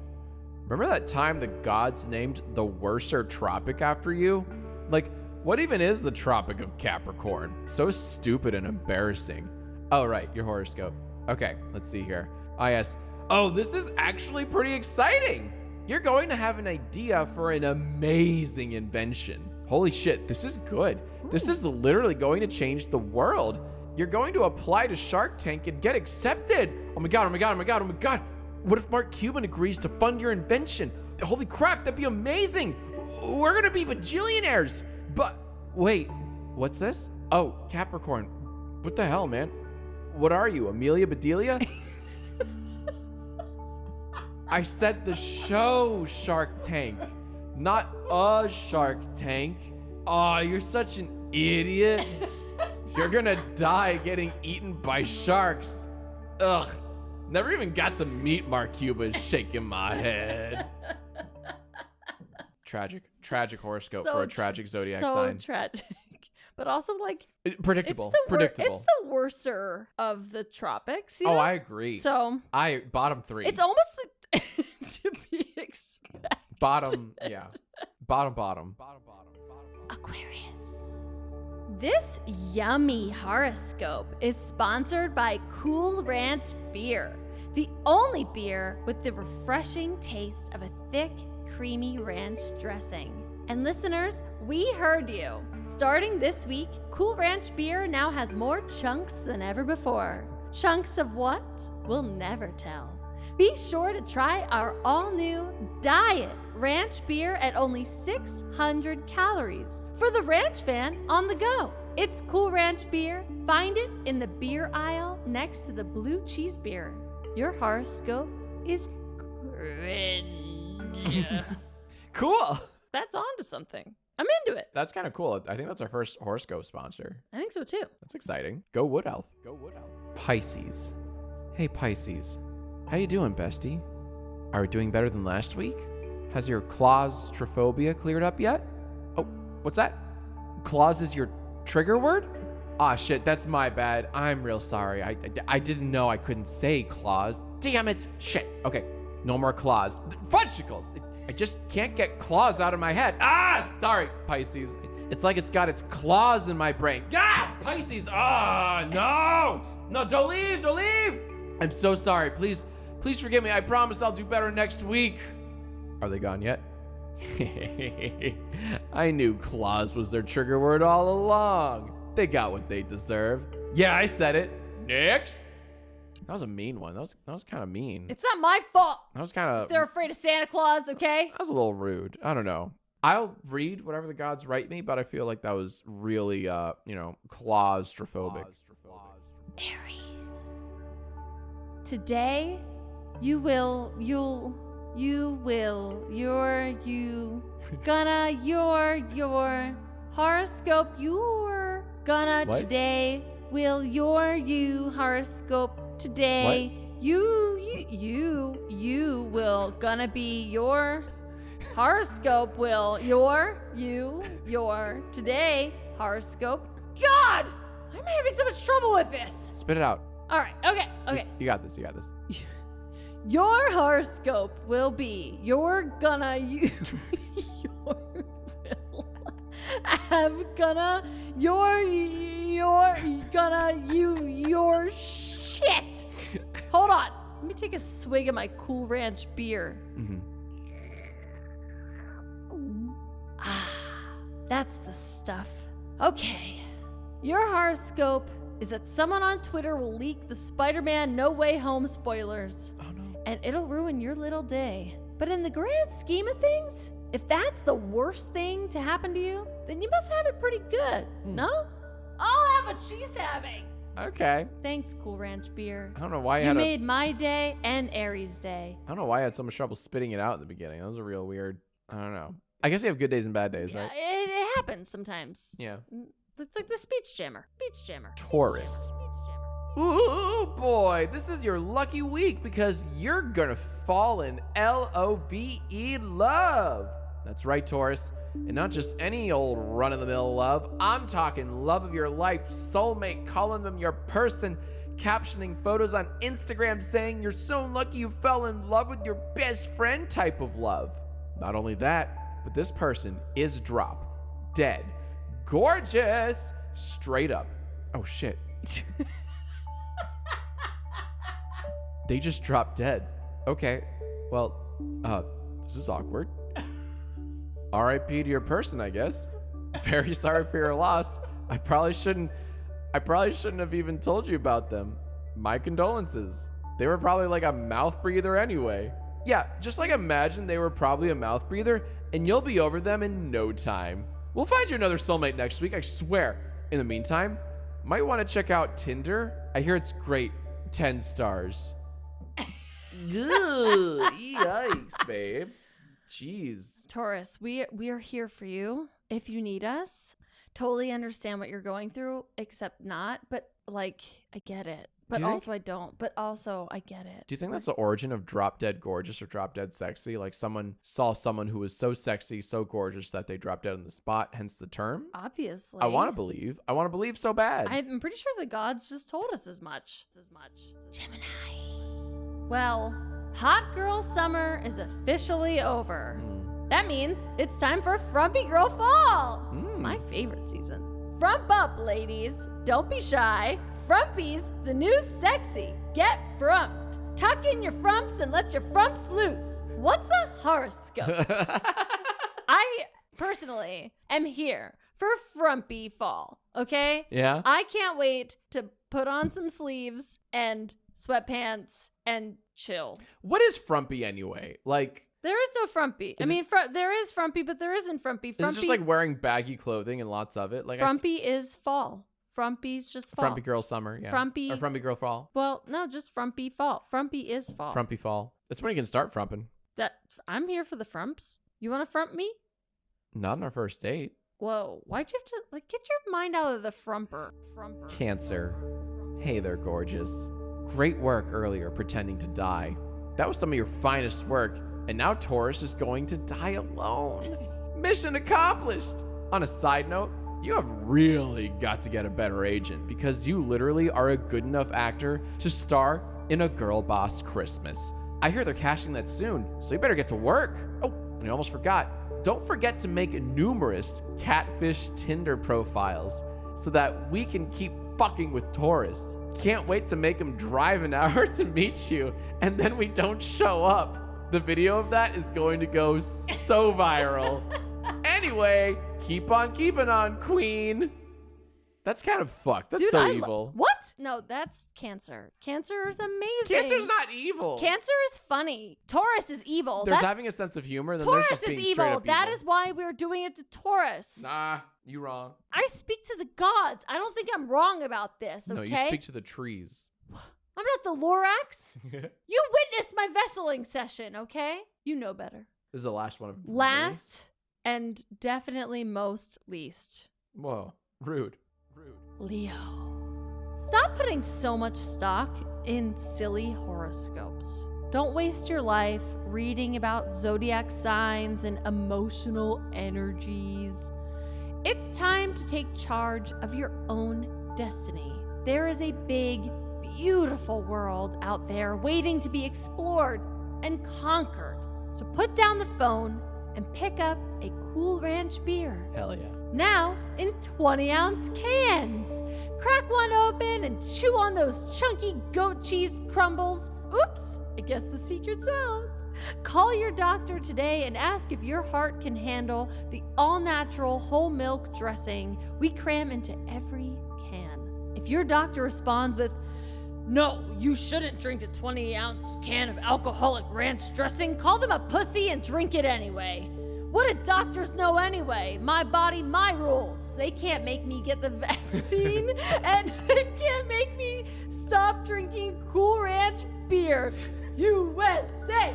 Remember that time the gods named the Worser Tropic after you? Like, what even is the Tropic of Capricorn? So stupid and embarrassing. Oh, right, your horoscope. Okay, let's see here. Yes. Oh, this is actually pretty exciting. You're going to have an idea for an amazing invention. Holy shit, this is good. This is literally going to change the world. You're going to apply to Shark Tank and get accepted. Oh my God. What if Mark Cuban agrees to fund your invention? Holy crap, that'd be amazing. We're gonna be bajillionaires. But wait, what's this? Oh, Capricorn. What the hell, man? What are you, Amelia Bedelia? I said the show Shark Tank, not a Shark Tank. Oh, you're such an idiot. You're gonna die getting eaten by sharks. Ugh. Never even got to meet Mark Cuban. Shaking my head. Tragic horoscope for a tragic zodiac sign. So tragic. But also like predictable. It's the worser of the tropics. Oh, I agree. So bottom 3. It's almost to be expected. Bottom. Aquarius. This yummy horoscope is sponsored by Cool Ranch Beer, the only beer with the refreshing taste of a thick, creamy ranch dressing. And listeners, we heard you. Starting this week, Cool Ranch Beer now has more chunks than ever before. Chunks of what? We'll never tell. Be sure to try our all-new Diet Ranch Beer at only 600 calories. For the ranch fan on the go, it's Cool Ranch Beer. Find it in the beer aisle next to the blue cheese beer. Your horoscope is cringe. Cool. That's on to something. I'm into it. That's kind of cool. I think that's our first horoscope sponsor. I think so too. That's exciting. Go Wood Elf. Pisces. Hey Pisces. How you doing, bestie? Are we doing better than last week? Has your claustrophobia cleared up yet? Oh, what's that? Claus is your trigger word? Ah, shit, that's my bad. I'm real sorry. I didn't know I couldn't say claws. Damn it. Shit. Okay, no more claws. Fudgicles. I just can't get claws out of my head. Ah, sorry, Pisces. It's like it's got its claws in my brain. Ah, Pisces. Ah, no. No, don't leave. I'm so sorry. Please forgive me. I promise I'll do better next week. Are they gone yet? I knew claws was their trigger word all along. They got what they deserve. Yeah, I said it. Next. That was a mean one. That was kind of mean. It's not my fault. That was kind of... They're afraid of Santa Claus, okay? That was a little rude. I don't know. I'll read whatever the gods write me, but I feel like that was really, claustrophobic. Aries. Today, your horoscope, What? today will you horoscope today. What? You will gonna be your horoscope will your today horoscope. God! Why am I having so much trouble with this? Spit it out. All right, okay. You got this. Your horoscope will be your shit. Hold on. Let me take a swig of my Cool Ranch beer. Mm-hmm. That's the stuff. Okay. Your horoscope is that someone on Twitter will leak the Spider-Man No Way Home spoilers. Oh no. And it'll ruin your little day. But in the grand scheme of things, if that's the worst thing to happen to you, then you must have it pretty good, no? I'll have what she's having. Okay. Thanks, Cool Ranch Beer. I don't know why you made my day and Aries' day. I don't know why I had so much trouble spitting it out in the beginning. That was a real weird. I don't know. I guess you have good days and bad days, right? It happens sometimes. Yeah. It's like the speech jammer. Taurus. Ooh, boy, this is your lucky week because you're gonna fall in LOVE love. That's right, Taurus. And not just any old run-of-the-mill love. I'm talking love of your life, soulmate, calling them your person, captioning photos on Instagram saying you're so lucky you fell in love with your best friend type of love. Not only that, but this person is drop dead gorgeous straight up. Oh shit. They just dropped dead. Okay. Well, this is awkward. R.I.P. to your person, I guess. Very sorry for your loss. I probably shouldn't have even told you about them. My condolences. They were probably like a mouth breather anyway. Yeah, just like imagine they were probably a mouth breather and you'll be over them in no time. We'll find you another soulmate next week, I swear. In the meantime, might want to check out Tinder. I hear it's great. 10 stars. Yikes, babe. Jeez. Taurus, we are here for you if you need us. Totally understand what you're going through, except not. But like, I get it. But also I don't. But also I get it. Do you think that's the origin of drop dead gorgeous or drop dead sexy? Like someone saw someone who was so sexy, so gorgeous that they dropped dead on the spot, hence the term? Obviously. I want to believe. I want to believe so bad. I'm pretty sure the gods just told us as much. Gemini. Well, hot girl summer is officially over. That means it's time for Frumpy Girl Fall. My favorite season. Frump up, ladies. Don't be shy. Frumpy's the new sexy. Get frumped. Tuck in your frumps and let your frumps loose. What's a horoscope? I personally am here for Frumpy Fall, okay? Yeah. I can't wait to put on some sleeves and sweatpants and chill. What is frumpy anyway? Like, there is no frumpy. I mean, there is frumpy, but there isn't frumpy. Is it just like wearing baggy clothing and lots of it? Like frumpy is fall. Frumpy's just fall. Frumpy girl summer, yeah. Or frumpy girl fall. Well, no, just frumpy fall. Frumpy is fall. Frumpy fall. That's when you can start frumping. I'm here for the frumps. You want to frump me? Not on our first date. Whoa, why'd you have to get your mind out of the frumper? Cancer. Hey there, gorgeous. Great work earlier pretending to die. That was some of your finest work. And now Taurus is going to die alone. Mission accomplished. On a side note, you have really got to get a better agent because you literally are a good enough actor to star in A Girl Boss Christmas. I hear they're casting that soon, so you better get to work. Oh, and I almost forgot. Don't forget to make numerous catfish Tinder profiles so that we can keep fucking with Taurus. Can't wait to make him drive an hour to meet you and then we don't show up. The video of that is going to go so viral. Anyway, keep on keeping on, queen. That's kind of fucked. That's so evil. What? No, that's Cancer. Cancer is amazing. Cancer's not evil. Cancer is funny. Taurus is evil. There's having a sense of humor. Then Taurus there's just is being evil. That That is why we're doing it to Taurus. Nah, you wrong. I speak to the gods. I don't think I'm wrong about this, okay? No, you speak to the trees. I'm not the Lorax. You witnessed my vesseling session, okay? You know better. This is the last one of Last and definitely most least. Whoa, rude. Leo. Stop putting so much stock in silly horoscopes. Don't waste your life reading about zodiac signs and emotional energies. It's time to take charge of your own destiny. There is a big, beautiful world out there waiting to be explored and conquered. So put down the phone and pick up a Cool Ranch beer. Hell yeah. now in 20-ounce cans. Crack one open and chew on those chunky goat cheese crumbles. Oops, I guess the secret's out. Call your doctor today and ask if your heart can handle the all-natural whole milk dressing we cram into every can. If your doctor responds with, "No, you shouldn't drink a 20-ounce can of alcoholic ranch dressing," call them a pussy and drink it anyway. What do doctors know anyway? My body, my rules. They can't make me get the vaccine, and they can't make me stop drinking Cool Ranch beer. USA!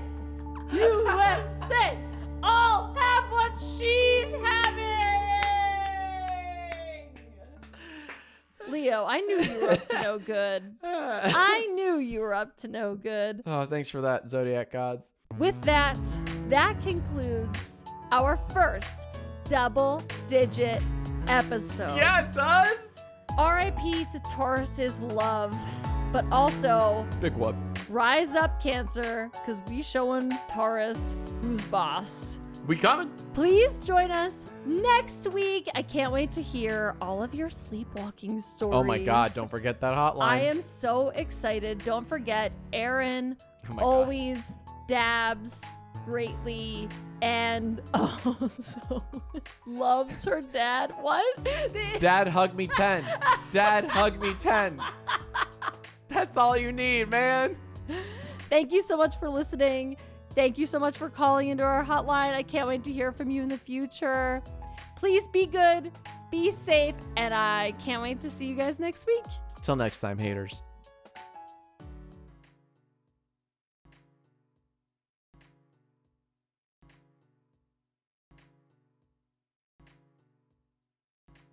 USA! I'll have what she's having! Leo, I knew you were up to no good. I knew you were up to no good. Oh, thanks for that, Zodiac Gods. With that concludes our first double-digit episode. Yeah, it does! R.I.P. to Taurus's love, but also big whoop. Rise up, Cancer, because we showing Taurus who's boss. We coming. Please join us next week. I can't wait to hear all of your sleepwalking stories. Oh my God, don't forget that hotline. I am so excited. Don't forget, Erin always dabs greatly and also loves her dad. What? Dad, hug me 10. Dad, hug me 10. That's all you need, man. Thank you so much for listening. Thank you so much for calling into our hotline. I can't wait to hear from you in the future. Please be good, be safe, and I can't wait to see you guys next week. Till next time, haters.